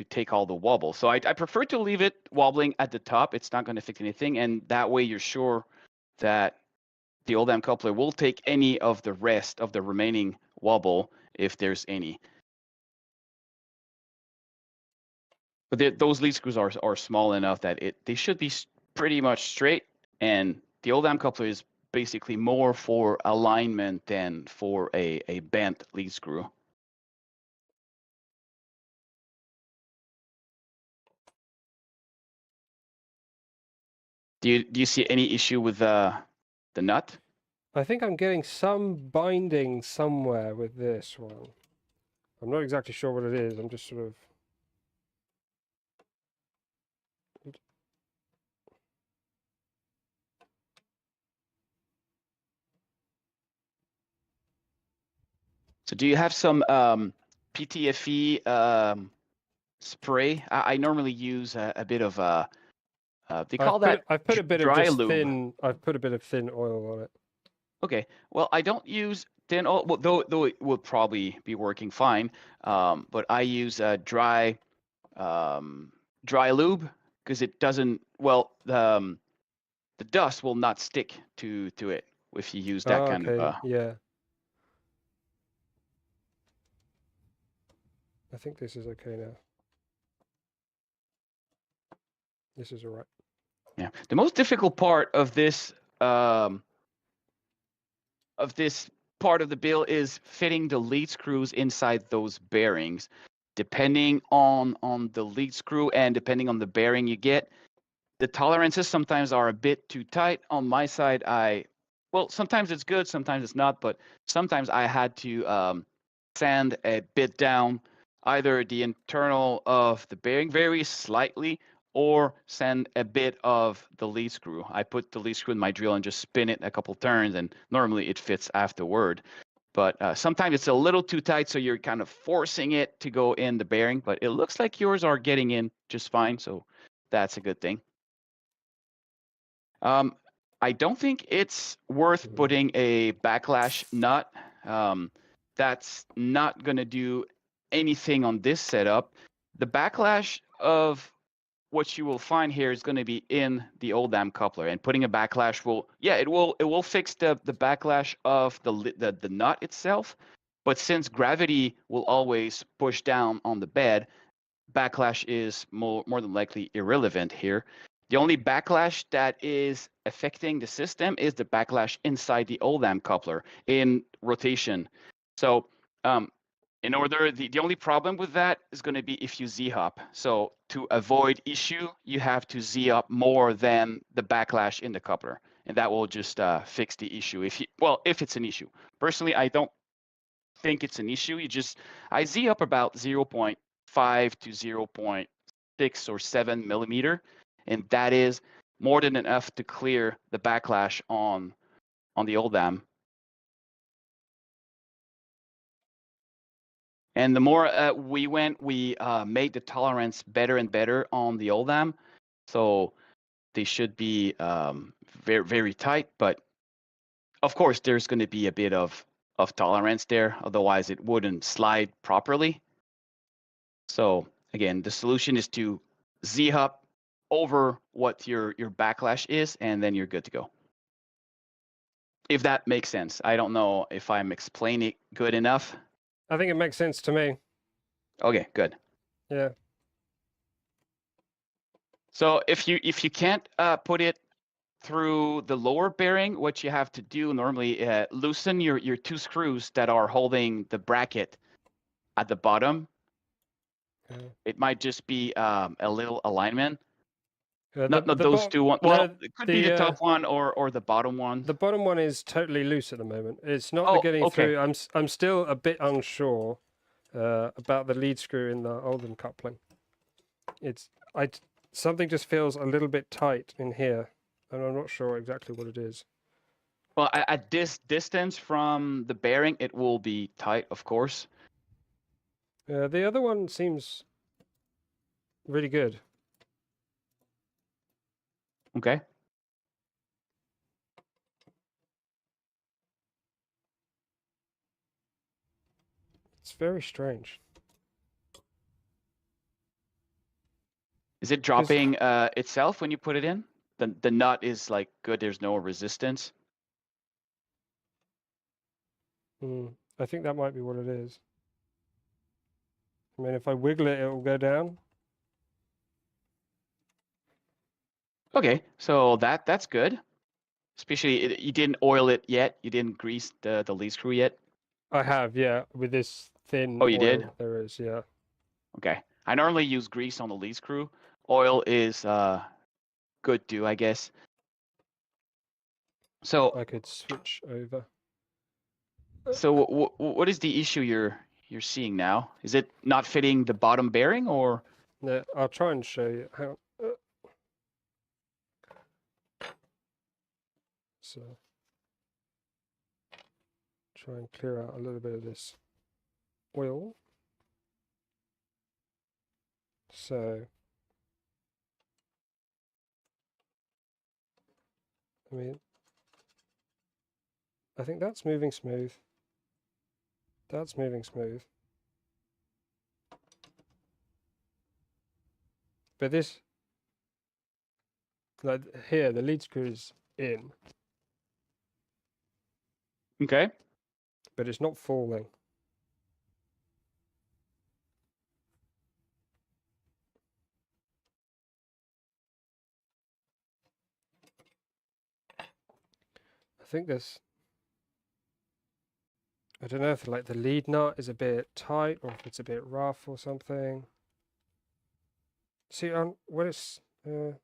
take all the wobble. So I prefer to leave it wobbling at the top. It's not going to affect anything, and that way you're sure that the old amp coupler will take any of the rest of the remaining wobble if there's any. But those lead screws are small enough that they should be pretty much straight, and the old amp coupler is basically more for alignment than for a bent lead screw. Do you see any issue with the nut? I think I'm getting some binding somewhere with this one. I'm not exactly sure what it is. I'm just sort of... So do you have some PTFE spray? I normally use a bit of they call that I've put a bit of dry just lube. I've put a bit of thin oil on it. Okay, well, I don't use thin oil, well, though it will probably be working fine. But I use dry lube because it doesn't, well, the dust will not stick to it if you use that kind okay, of. yeah. I think this is okay now. This is all right. Yeah. The most difficult part of this part of the build is fitting the lead screws inside those bearings. Depending on the lead screw and depending on the bearing you get, the tolerances sometimes are a bit too tight. On my side, well, sometimes it's good, sometimes it's not, but sometimes I had to sand a bit down either the internal of the bearing very slightly or sand a bit of the lead screw. I put the lead screw in my drill and just spin it a couple turns, and normally it fits afterward. But sometimes it's a little too tight, so you're kind of forcing it to go in the bearing, but it looks like yours are getting in just fine, so that's a good thing. I don't think it's worth putting a backlash nut. That's not going to do anything on this setup. The backlash of what you will find here is going to be in the old dam coupler, and putting a backlash will, yeah, it will fix the backlash of the nut itself. But since gravity will always push down on the bed, backlash is more than likely irrelevant here. The only backlash that is affecting the system is the backlash inside the old dam coupler in rotation. So in order, the only problem with that is going to be if you Z-hop. So to avoid issue, you have to Z-up more than the backlash in the coupler. And that will just fix the issue. If it's an issue. Personally, I don't think it's an issue. I Z-up about 0.5 to 0.6 or 7 millimeter. And that is more than enough to clear the backlash on the old dam. And the more we made the tolerance better and better on the old dam. So they should be very, very tight. But of course, there's going to be a bit of tolerance there. Otherwise, it wouldn't slide properly. So again, the solution is to Z-hop over what your backlash is, and then you're good to go. If that makes sense. I don't know if I'm explaining it good enough. I think it makes sense to me. Okay, good. Yeah. So if you can't put it through the lower bearing, what you have to do normally, loosen your two screws that are holding the bracket at the bottom. Okay. It might just be a little alignment. The those two ones. no, Well, it could be the top one or the bottom one. The bottom one is totally loose at the moment. It's not Oh, getting okay. through. I'm still a bit unsure about the lead screw in the Oldham coupling. Something just feels a little bit tight in here, and I'm not sure exactly what it is. Well, at this distance from the bearing, it will be tight, of course. The other one seems really good. Okay. It's very strange. Is it dropping itself when you put it in? The nut is like good. There's no resistance. I think that might be what it is. I mean, if I wiggle it, it will go down. Okay, so that's good. Especially you didn't oil it yet. You didn't grease the lead screw yet. I have, yeah, with this thin Oh, you oil. did? There is, yeah. Okay. I normally use grease on the lead screw. Oil is good too, I guess. So I could switch over. So what is the issue you're seeing now? Is it not fitting the bottom bearing, or? No, I'll try and show you how. So try and clear out a little bit of this oil. So I mean, I think that's moving smooth. That's moving smooth. But this, like here, the lead screw is in. Okay. but it's not falling. I think there's, I don't know if like the lead nut is a bit tight or if it's a bit rough or something. See, when it's here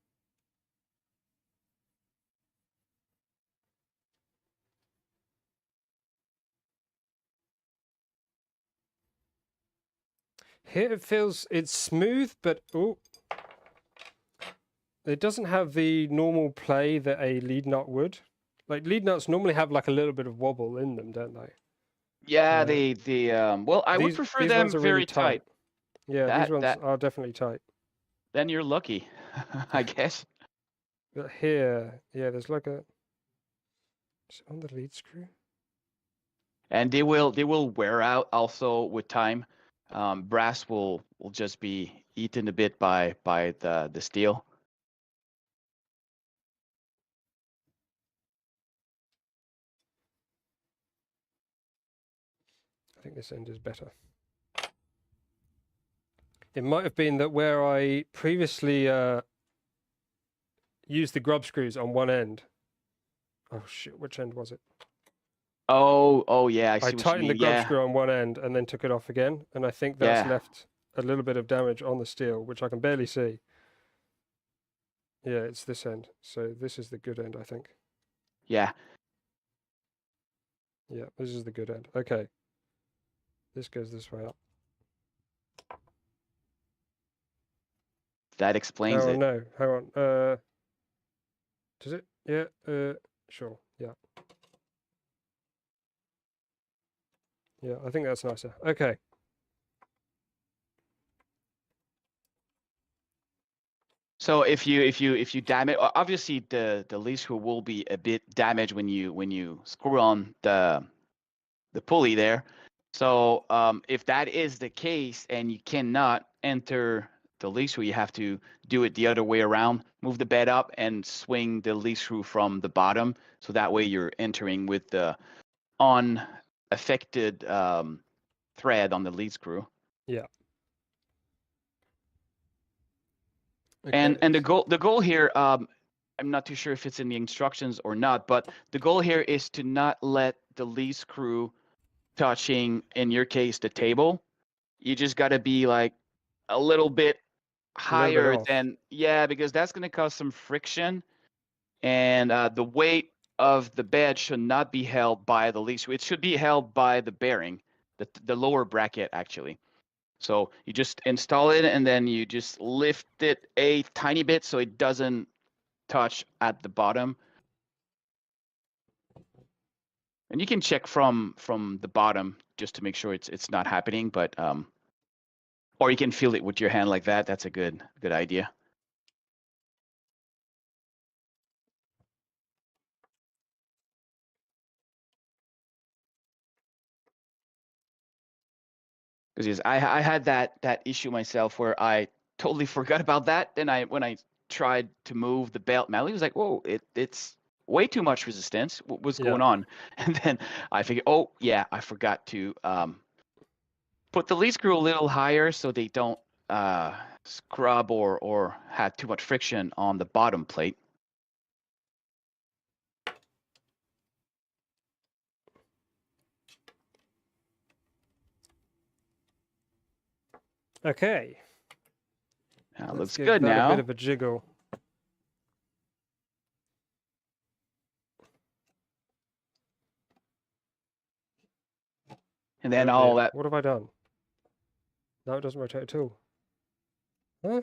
it feels it's smooth, but oh, it doesn't have the normal play that a lead nut would. Like lead nuts normally have like a little bit of wobble in them, don't they? Yeah, well, I would prefer these ones them are really very tight. Yeah, these ones That are definitely tight. then you're lucky, I guess. But here, yeah, there's like a, is it on the lead screw? And they will wear out also with time. Brass will just be eaten a bit by the steel. I think this end is better. It might have been that where I previously used the grub screws on one end. Oh shit, which end was it? Oh yeah, I see what you tightened the mean. grub Yeah, screw on one end and then took it off again, and I think that's left a little bit of damage on the steel, which I can barely see. Yeah, it's this end. So this is the good end, I think. yeah. Yeah, this is the good end. Okay. This goes this way up. That explains Oh it. no, hang on. Does it? Yeah, sure. Yeah. Yeah, I think that's nicer. Okay. So if you damage, obviously the lead screw will be a bit damaged when you screw on the pulley there. So if that is the case and you cannot enter the lead screw, you have to do it the other way around. Move the bed up and swing the lead screw from the bottom. So that way you're entering with the unaffected thread on the lead screw. Yeah. And Okay. the goal here, I'm not too sure if it's in the instructions or not, but the goal here is to not let the lead screw touching, in your case, the table. You just got to be like a little bit A little bit higher off. than, yeah, because that's going to cause some friction. And the weight of the bed should not be held by the lead screw. It should be held by the bearing, the lower bracket, actually. So you just install it and then you just lift it a tiny bit so it doesn't touch at the bottom. And you can check from the bottom just to make sure it's not happening, but or you can feel it with your hand like that. That's a good idea. Because I had that issue myself where I totally forgot about that. Then when I tried to move the belt, Mellow was like, "Whoa, it's way too much resistance. What's Yeah. going on?" And then I figured, "Oh yeah, I forgot to put the lead screw a little higher so they don't scrub or have too much friction on the bottom plate." Okay. That Let's looks give good that a bit now. of a jiggle. And then Oh all dear. that. What have I done? No, it doesn't rotate at all. Huh?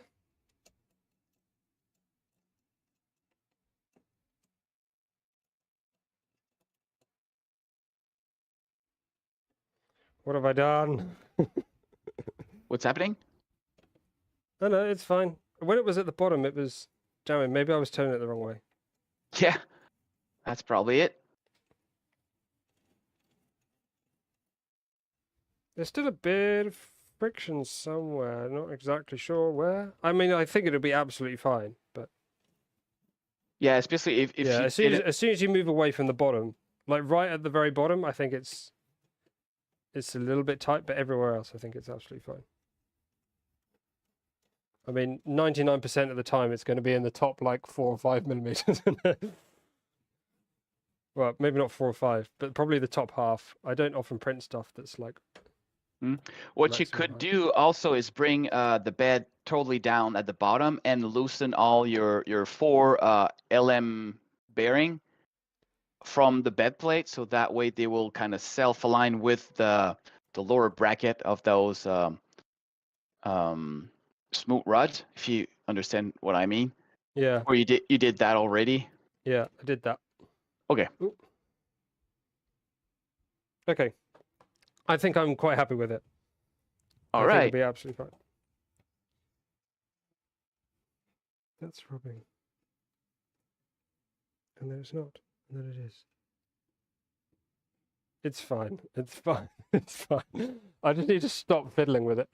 What have I done? What's happening? Oh no, it's fine. When it was at the bottom, it was jamming. Maybe I was turning it the wrong way. Yeah, that's probably it. There's still a bit of friction somewhere. Not exactly sure where. I mean, I think it'll be absolutely fine, but Yeah, especially if yeah, you as did it. soon as you move away from the bottom, Like right at the very bottom, I think it's a little bit tight, but everywhere else, I think it's absolutely fine. I mean, 99% of the time, it's going to be in the top like 4 or 5 millimeters. Well, maybe not 4 or 5, but probably the top half. I don't often print stuff that's like. What you maximum could height. do also is bring the bed totally down at the bottom and loosen all your 4 LM bearing from the bed plate, so that way they will kind of self-align with the lower bracket of those smooth rods, if you understand what I mean. Yeah. Or you did that already? Yeah, I did that. Okay. Ooh. Okay. I think I'm quite happy with it. All I think right. it'll be absolutely fine. That's rubbing. And then it's not. And then it is. It's fine. It's fine. It's fine. I just need to stop fiddling with it.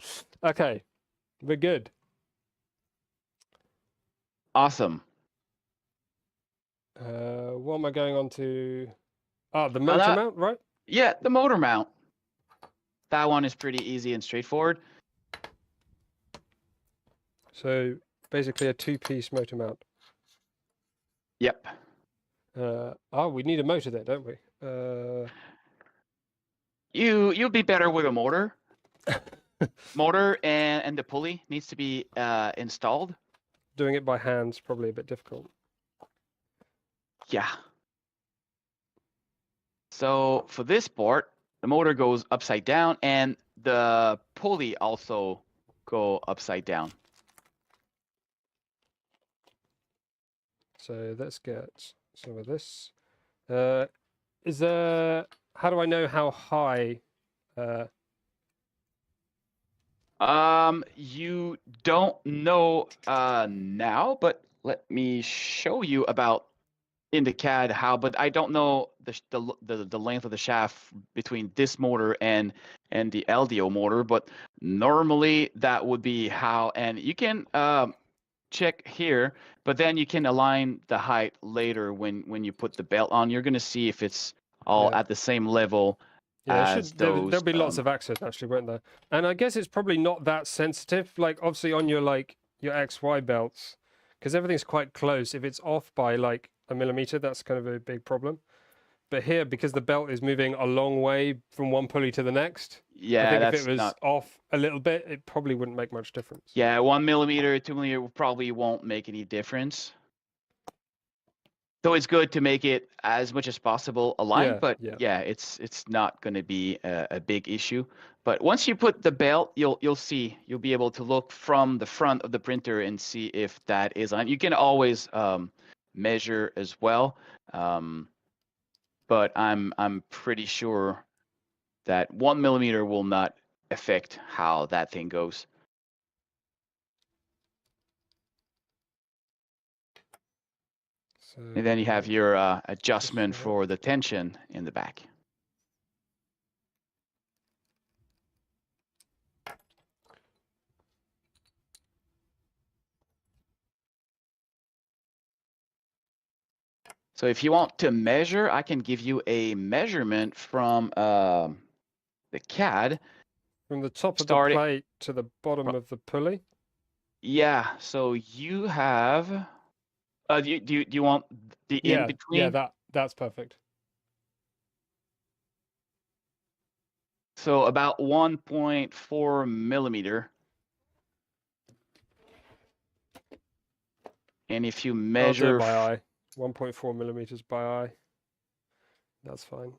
Okay. We're good. Awesome. What am I going on to? Ah, the motor mount, right? Yeah, the motor mount. That one is pretty easy and straightforward. So basically a 2-piece motor mount. Yep. We need a motor there, don't we? You'll be better with a motor. Motor and the pulley needs to be installed. Doing it by hand's probably a bit difficult. Yeah. So for this board, the motor goes upside down and the pulley also go upside down. So let's get some of this. Is there? How do I know how high? You don't know now, but let me show you about in the CAD how. But I don't know the length of the shaft between this motor and the LDO motor. But normally that would be how, and you can check here. But then you can align the height later when you put the belt on. You're gonna see if it's all at the same level. Yeah, as those, there'll be lots of access actually, won't there? And I guess it's probably not that sensitive. Like obviously on your your XY belts, because everything's quite close. If it's off by like a millimeter, that's kind of a big problem. But here, because the belt is moving a long way from one pulley to the next, yeah, I think that's if it was not off a little bit, it probably wouldn't make much difference. Yeah, 1 millimeter, 2 millimeter probably won't make any difference. So it's good to make it as much as possible aligned, but yeah, it's not going to be a big issue. But once you put the belt, you'll be able to look from the front of the printer and see if that is on. You can always measure as well, but I'm pretty sure that 1 millimeter will not affect how that thing goes. So, And then you have your adjustment for the tension in the back. So if you want to measure, I can give you a measurement from the CAD. From the top of the plate to the bottom of the pulley? Yeah, so you have, do you want the in between? Yeah, that's perfect. So about 1.4 millimeter. And if you measure... I'll do it by eye. 1.4 millimeters by eye. That's fine.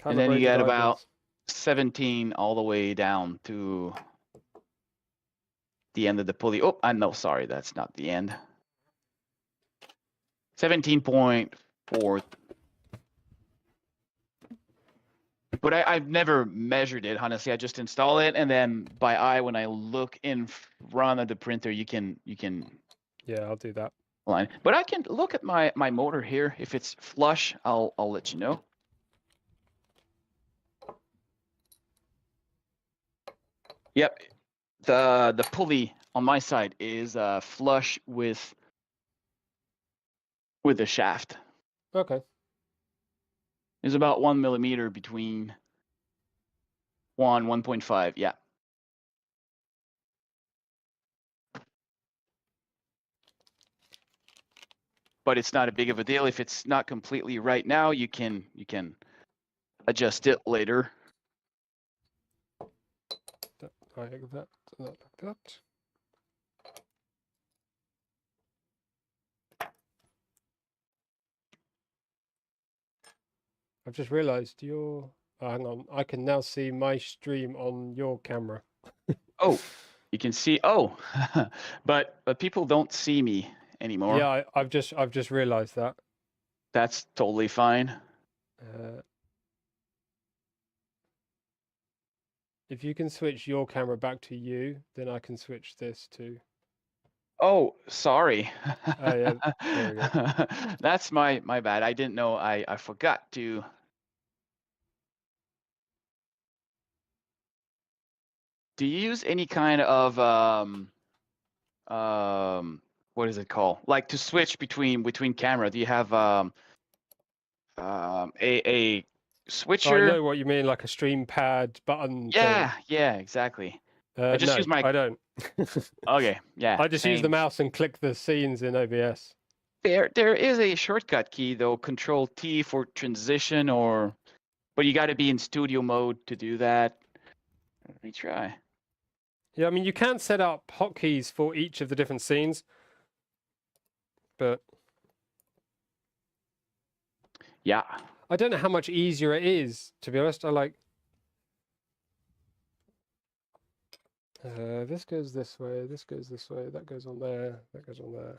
And then you get about 17 all the way down to the end of the pulley. Oh, no, sorry, that's not the end. 17.4. But I've never measured it, honestly. I just install it, and then by eye, when I look in front of the printer, you can. Yeah, I'll do that. Line. But I can look at my motor here. If it's flush, I'll let you know. Yep, the pulley on my side is flush with with the shaft. Okay. There's about 1 millimeter between 1.5. Yeah. But it's not a big of a deal. If it's not completely right now, you can adjust it later. Like that. Like that. I've just realised you're. Oh, hang on. I can now see my stream on your camera. Oh, you can see. Oh, but people don't see me anymore. Yeah, I've just realised that. That's totally fine. If you can switch your camera back to you, then I can switch this to. Oh, sorry. Oh yeah, there we go. That's my bad. I didn't know. I forgot to. Do you use any kind of what is it called? Like to switch between camera? Do you have a switcher? I know what you mean, like a stream pad button thing. Yeah, exactly. I just No, use my. I don't. Okay, yeah. I just use the same. mouse and click the scenes in OBS. There is a shortcut key though, Control T for transition, but you got to be in studio mode to do that. Let me try. Yeah, I mean you can set up hotkeys for each of the different scenes, but Yeah. I don't know how much easier it is, to be honest. I like. This goes this way, this goes this way, that goes on there, that goes on there.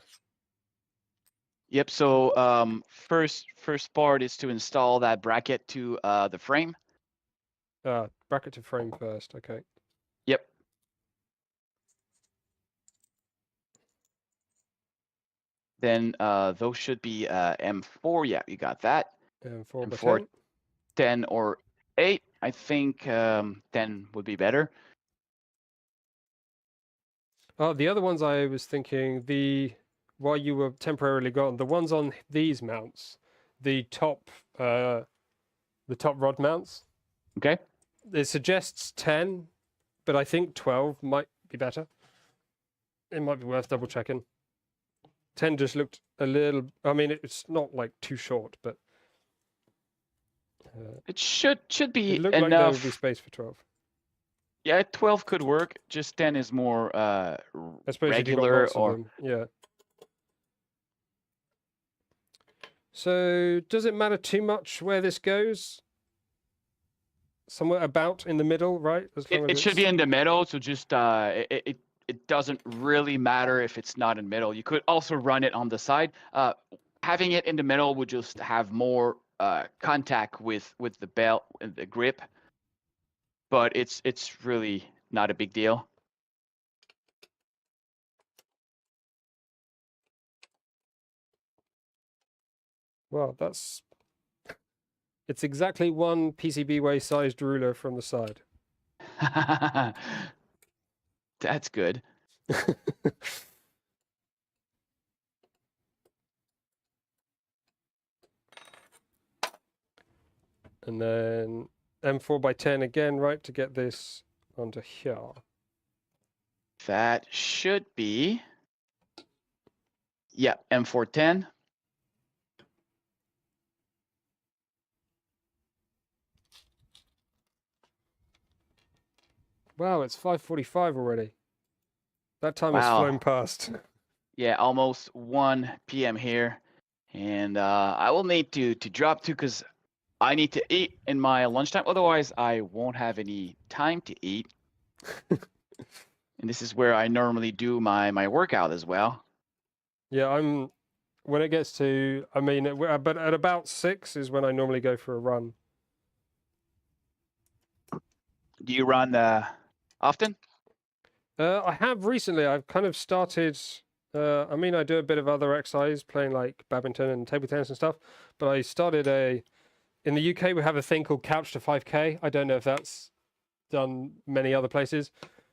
Yep. So first part is to install that bracket to the frame. Bracket to frame first, okay. Yep. Then those should be M4. Yeah, you got that. M4 by M4 10. 10 or 8. I think 10 would be better. Oh, the other ones I was thinking, while you were temporarily gone, the ones on these mounts, the top rod mounts. Okay. It suggests 10, but I think 12 might be better. It might be worth double checking. 10 just looked a little. I mean, it's not like too short, but it should be it looked enough. like there would be space for 12. Yeah, 12 could work. Just 10 is more I suppose regular if you got lots of them. Yeah. So does it matter too much where this goes? Somewhere about in the middle, right? As long as it should be in the middle. So just it doesn't really matter if it's not in the middle. You could also run it on the side. Having it in the middle would just have more contact with the belt and the grip. But it's really not a big deal. Well, it's exactly one PCB-way sized ruler from the side. That's good. And then M4 by 10 again, right, to get this onto here. That should be. Yeah, M410. Wow, it's 5:45 already. That time has Wow. flown past. Yeah, almost 1 p.m. here. And I will need to drop too because I need to eat in my lunchtime. Otherwise, I won't have any time to eat. And this is where I normally do my workout as well. Yeah, when it gets to, I mean, but at about 6 is when I normally go for a run. Do you run often? I have recently. I've kind of started. I mean, I do a bit of other exercise, playing like badminton and table tennis and stuff. But I started in the UK, we have a thing called Couch to 5K. I don't know if that's done many other places,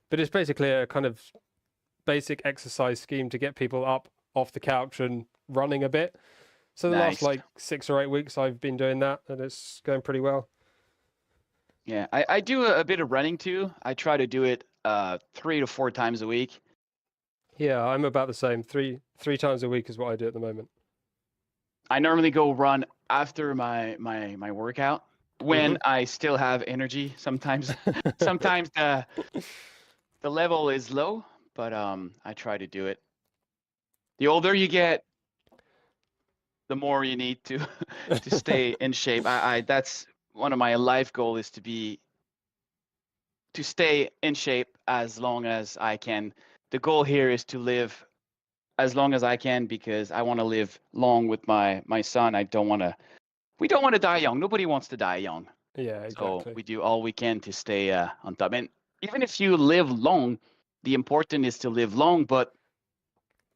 but it's basically a kind of basic exercise scheme to get people up off the couch and running a bit. So the last Nice. like 6 or 8 weeks, I've been doing that, and it's going pretty well. Yeah, I do a bit of running too. I try to do it 3 to 4 times a week. Yeah, I'm about the same. Three times a week is what I do at the moment. I normally go run after my workout when I still have energy. Sometimes sometimes the level is low, but I try to do it. The older you get, the more you need to to stay in shape. I that's one of my life goal is to stay in shape as long as I can. The goal here is to live as long as I can because I want to live long with my son. We don't want to die young. Nobody wants to die young. Yeah, So exactly. we do all we can to stay on top. And even if you live long, the important is to live long, but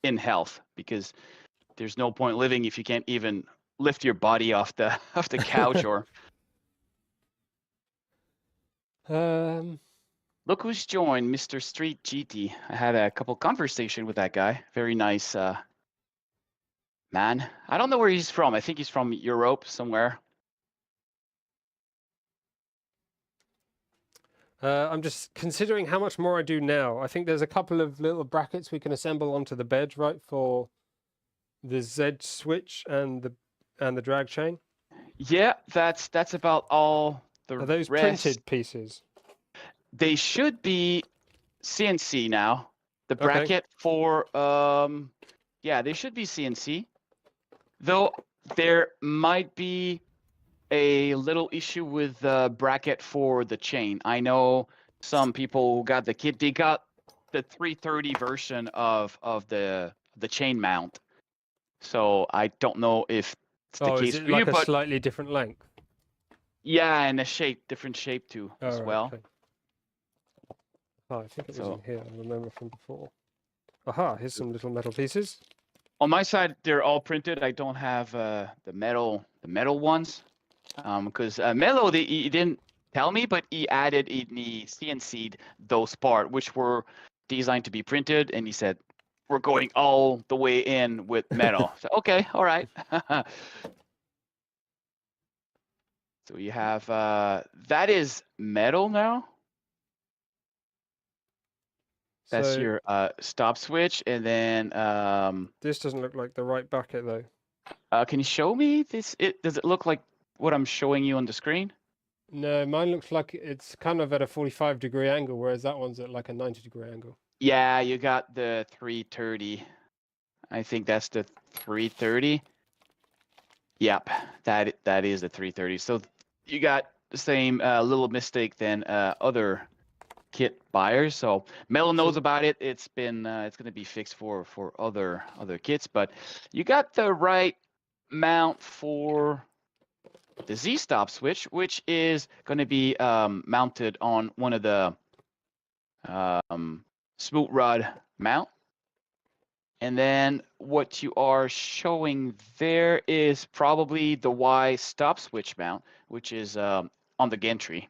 in health, because there's no point living if you can't even lift your body off the off the couch or Um, look who's joined, Mr. Street GT. I had a couple conversation with that guy. Very nice man. I don't know where he's from. I think he's from Europe somewhere. I'm just considering how much more I do now. I think there's a couple of little brackets we can assemble onto the bed, right, for the Z switch and the drag chain. Yeah, that's about all. The Are those rest, printed pieces? they should be CNC now. The Okay. bracket for yeah, they should be CNC. Though there might be a little issue with the bracket for the chain. I know some people who got the kit, they got the 330 version of the chain mount. So I don't know if it's the Oh, case is it for you, like a but slightly different length? yeah, and a shape, different shape too Oh, as right, well. okay. Oh, I think it was So in here. I remember from before. Aha, here's some little metal pieces. on my side, they're all printed. I don't have the metal ones because Mellow he didn't tell me, but he CNC'd those part which were designed to be printed, and he said we're going all the way in with metal. So okay, all right. So you have that is metal now. That's So your stop switch, and then this doesn't look like the right bracket though. can you show me this? Does it look like what I'm showing you on the screen? No, mine looks like it's kind of at a 45-degree angle, whereas that one's at like a 90-degree angle. Yeah, you got the 330. I think that's the 330. Yep, that is the 330. So you got the same little mistake than other kit buyers. So Mellow knows about it. It's gonna be fixed for other kits, but you got the right mount for the Z stop switch, which is going to be mounted on one of the smooth rod mount. And then what you are showing there is probably the Y stop switch mount, which is on the gantry.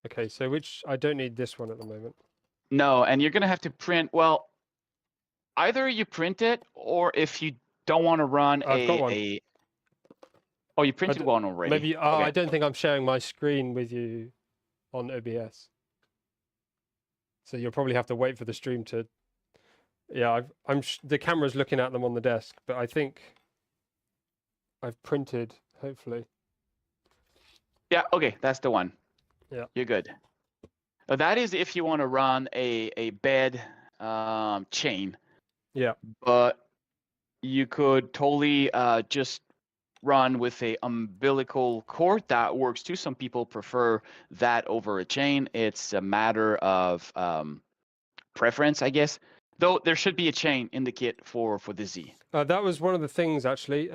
Okay, so which I don't need this one at the moment. No, and you're going to have to print, well, either you print it, or if you don't want to run I've got one. Oh, you printed one already. Maybe okay. I don't think I'm sharing my screen with you on OBS. So you'll probably have to wait for the stream to. Yeah, the camera's looking at them on the desk, but I think I've printed. Hopefully. Yeah. Okay, that's the one. Yeah. You're good. That is if you want to run a bed chain. Yeah. But you could totally just run with a umbilical cord. That works too. Some people prefer that over a chain. It's a matter of preference, I guess. Though there should be a chain in the kit for the Z. That was one of the things, actually.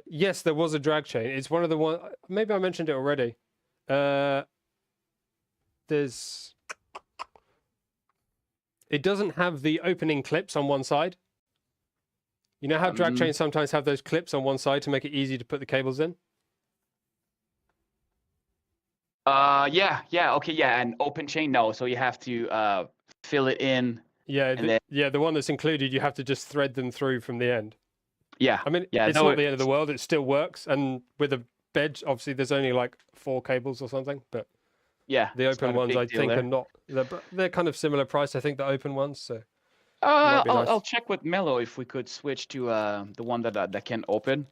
Yes, there was a drag chain. It's one of the one. Maybe I mentioned it already. There's. It doesn't have the opening clips on one side. You know how drag chains sometimes have those clips on one side to make it easy to put the cables in? Yeah, okay, yeah, an open chain, no. So you have to fill it in. Yeah, the one that's included, you have to just thread them through from the end. Yeah, I mean, yeah. it's Though not the end of the world. It still works. And with a bed, obviously, there's only like 4 cables or something. But yeah, the it's open not a ones, big I deal think, are there. not. They're kind of similar price. I think the open ones, so it might be I'll nice. check with Mellow if we could switch to the one that can open.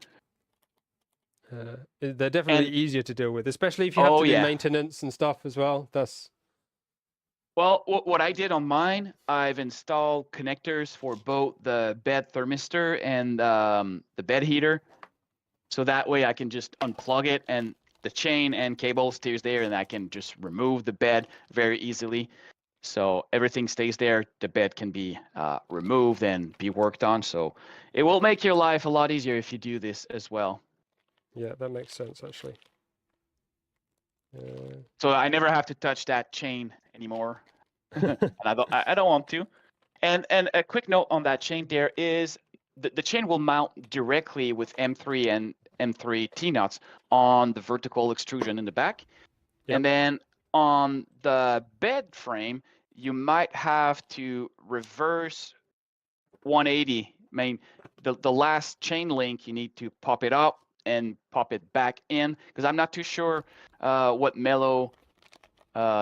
They're definitely And easier to deal with, especially if you have oh to do yeah. maintenance and stuff as well. That's Well, what I did on mine, I've installed connectors for both the bed thermistor and the bed heater. So that way I can just unplug it and the chain and cable stays there and I can just remove the bed very easily. So everything stays there. The bed can be removed and be worked on. So it will make your life a lot easier if you do this as well. yeah, that makes sense actually. So I never have to touch that chain anymore. And I don't want to. And a quick note on that chain there is the chain will mount directly with M3 and M3 T-nuts on the vertical extrusion in the back. Yep. And then on the bed frame, you might have to reverse 180. I mean, the last chain link, you need to pop it up and pop it back in, because I'm not too sure what Mellow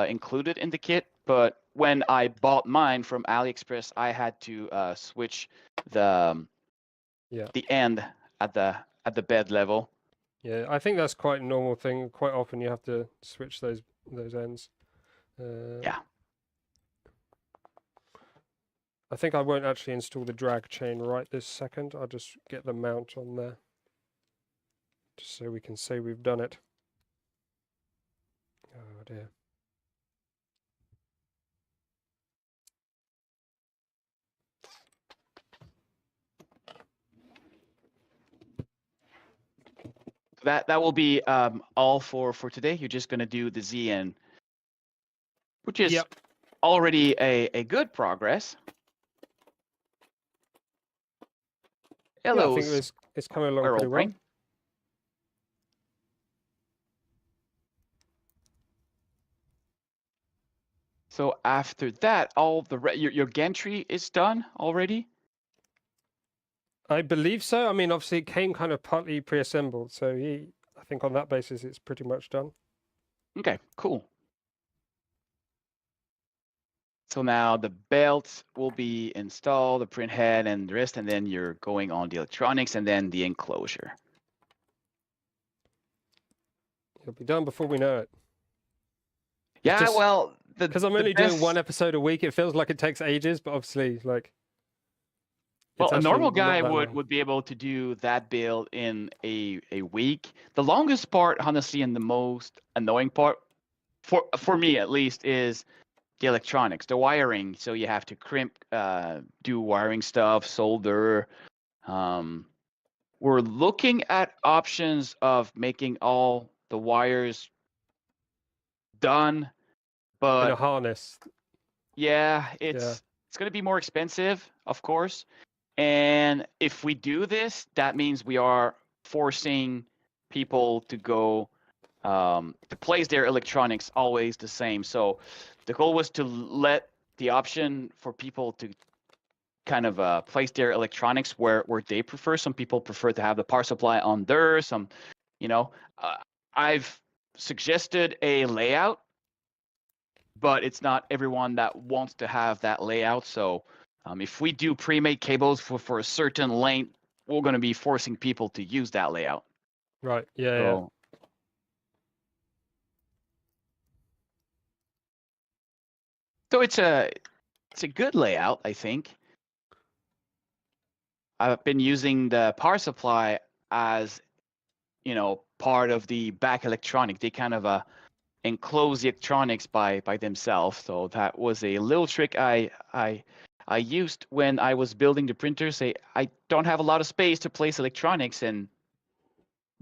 included in the kit, but when I bought mine from AliExpress, I had to switch the the end at the bed level. Yeah, I think that's quite a normal thing. Quite often you have to switch those ends. Yeah. I think I won't actually install the drag chain right this second. I'll just get the mount on there, just so we can say we've done it. Oh dear. That will be all for today. You're just gonna do the Z end, which is Yep. already a good progress. Yeah, I think Hello, it's coming along Squirrel pretty well. Brain. So after that, all the your gantry is done already. I believe so. I mean, obviously it came kind of partly pre-assembled, so I think on that basis it's pretty much done. Okay, cool. So now the belts will be installed, the print head and the rest, and then you're going on the electronics and then the enclosure. It'll be done before we know it. Yeah, just, well, because I'm only doing one episode a week, it feels like it takes ages, but obviously, like, well, it's a actually normal not guy that long. would be able to do that build in a week. The longest part, honestly, and the most annoying part, for me at least, is the electronics, the wiring. So you have to crimp, do wiring stuff, solder. We're looking at options of making all the wires done, In a but harness. yeah, Yeah. it's going to be more expensive, of course. And if we do this, that means we are forcing people to go to place their electronics always the same. So the goal was to let the option for people to kind of place their electronics where they prefer. Some people prefer to have the power supply on there. Some, you know, I've suggested a layout, but it's not everyone that wants to have that layout. So if we do pre-made cables for a certain length, we're going to be forcing people to use that layout. Right. Yeah. So, so it's a good layout, I think. I've been using the power supply as, part of the back electronic. They kind of enclose the electronics by themselves. So that was a little trick I used when I was building the printer. Say I don't have a lot of space to place electronics, and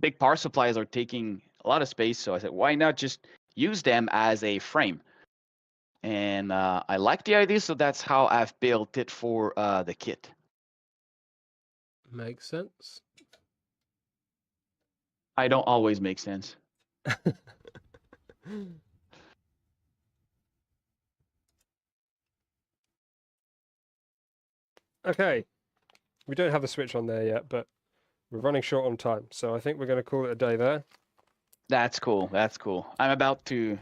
big power supplies are taking a lot of space. So I said, why not just use them as a frame? And I like the idea, so that's how I've built it for the kit. Makes sense. I don't always make sense. Okay. We don't have a switch on there yet, but We're running short on time, so I think we're going to call it a day there. That's cool. That's cool. I'm about to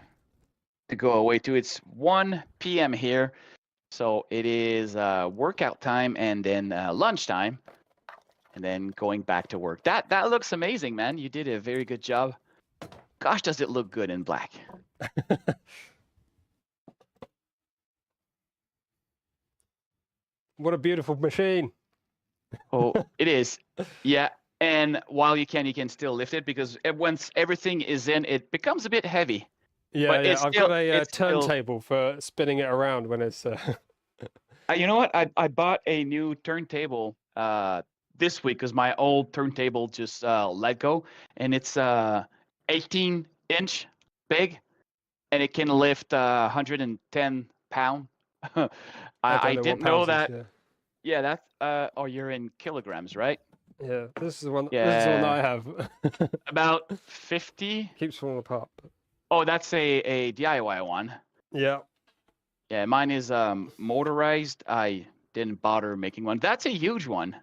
go away too. It's 1 p.m. here, so it is workout time and then lunchtime, and then going back to work. That looks amazing, man. You did a very good job. Gosh, does it look good in black? What a beautiful machine. Oh, it is. Yeah. And while you can still lift it, because once everything is in, it becomes a bit heavy. Yeah, But yeah. it's I've still, got a it's still, turntable for spinning it around when it's. you know what? I bought a new turntable this week because my old turntable just let go, and it's 18-inch big, and it can lift 110 pound. I I don't know what didn't know pounds is, that. yeah. Yeah, that's oh, you're in kilograms, right? Yeah, this is the one. This is the one that Yeah. I have. About 50. Keeps falling apart. Oh, that's a DIY one. Yeah. Yeah, mine is motorized. I didn't bother making one. That's a huge one.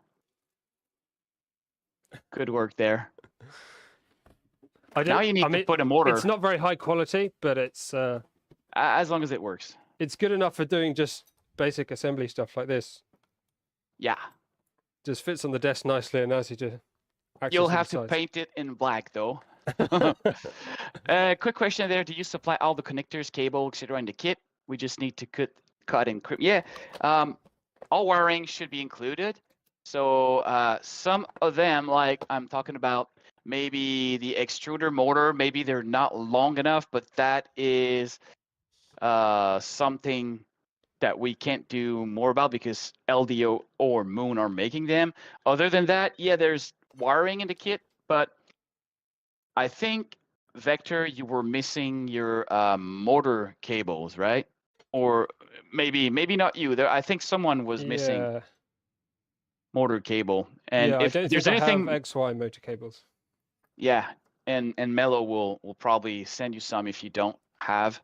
Good work there. Now you need to put a motor. It's not very high quality, but it's As long as it works. it's good enough for doing just basic assembly stuff like this. Yeah. Just fits on the desk nicely and allows you to access You'll it have to besides. paint it in black though. Quick question there. Do you supply all the connectors, cable, etc. in the kit? We just need to cut and crimp. Yeah. All wiring should be included. So some of them, like I'm talking about, maybe the extruder motor, maybe they're not long enough, but that is something that we can't do more about because LDO or Moon are making them. Other than that, yeah, there's wiring in the kit, but I think, Vector, you were missing your motor cables, right? Or maybe not you. I think someone was missing Yeah. motor cable. And Yeah, I if don't there's think I have anything, XY motor cables. yeah, and Mellow will probably send you some if you don't have.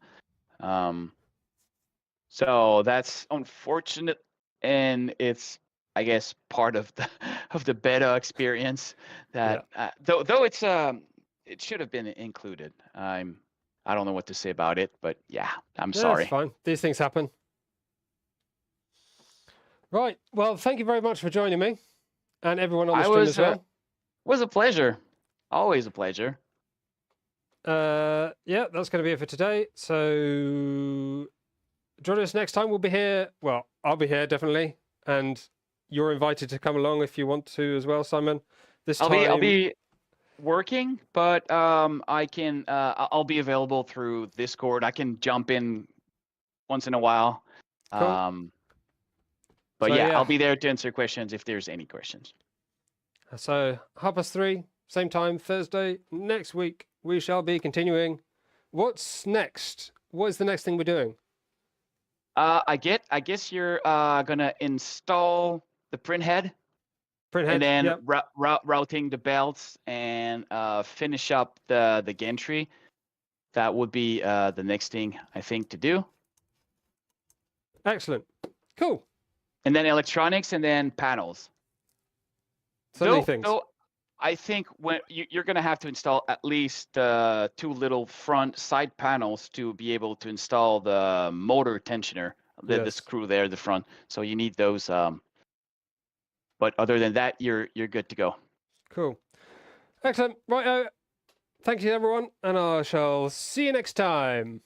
So that's unfortunate, and it's, I guess, part of the of the beta experience. That though it's it should have been included. I don't know what to say about it, but yeah, I'm Yeah, it's sorry. fine. These things happen. Right. Well, thank you very much for joining me, and everyone on the stream as well. Was a pleasure. Always a pleasure. Yeah, that's going to be it for today. So join us next time. We'll be here. Well, I'll be here definitely, and you're invited to come along if you want to as well, Simon. I'll be working, but I can I'll be available through Discord. I can jump in once in a while. Cool. But So, yeah, I'll be there to answer questions if there's any questions. So 3:30, same time, Thursday. Next week, we shall be continuing. What's next? What is the next thing we're doing? I guess you're gonna install the print head, and then yep. routing the belts and finish up the gantry. That would be the next thing I think to do. Excellent. Cool. And then electronics, and then panels. So many things. So I think when you're going to have to install at least 2 little front side panels to be able to install the motor tensioner, the screw there, the front. So you need those. But other than that, you're good to go. Cool. Excellent. Right. Thank you, everyone, and I shall see you next time.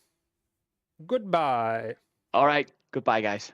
Goodbye. All right. Goodbye, guys.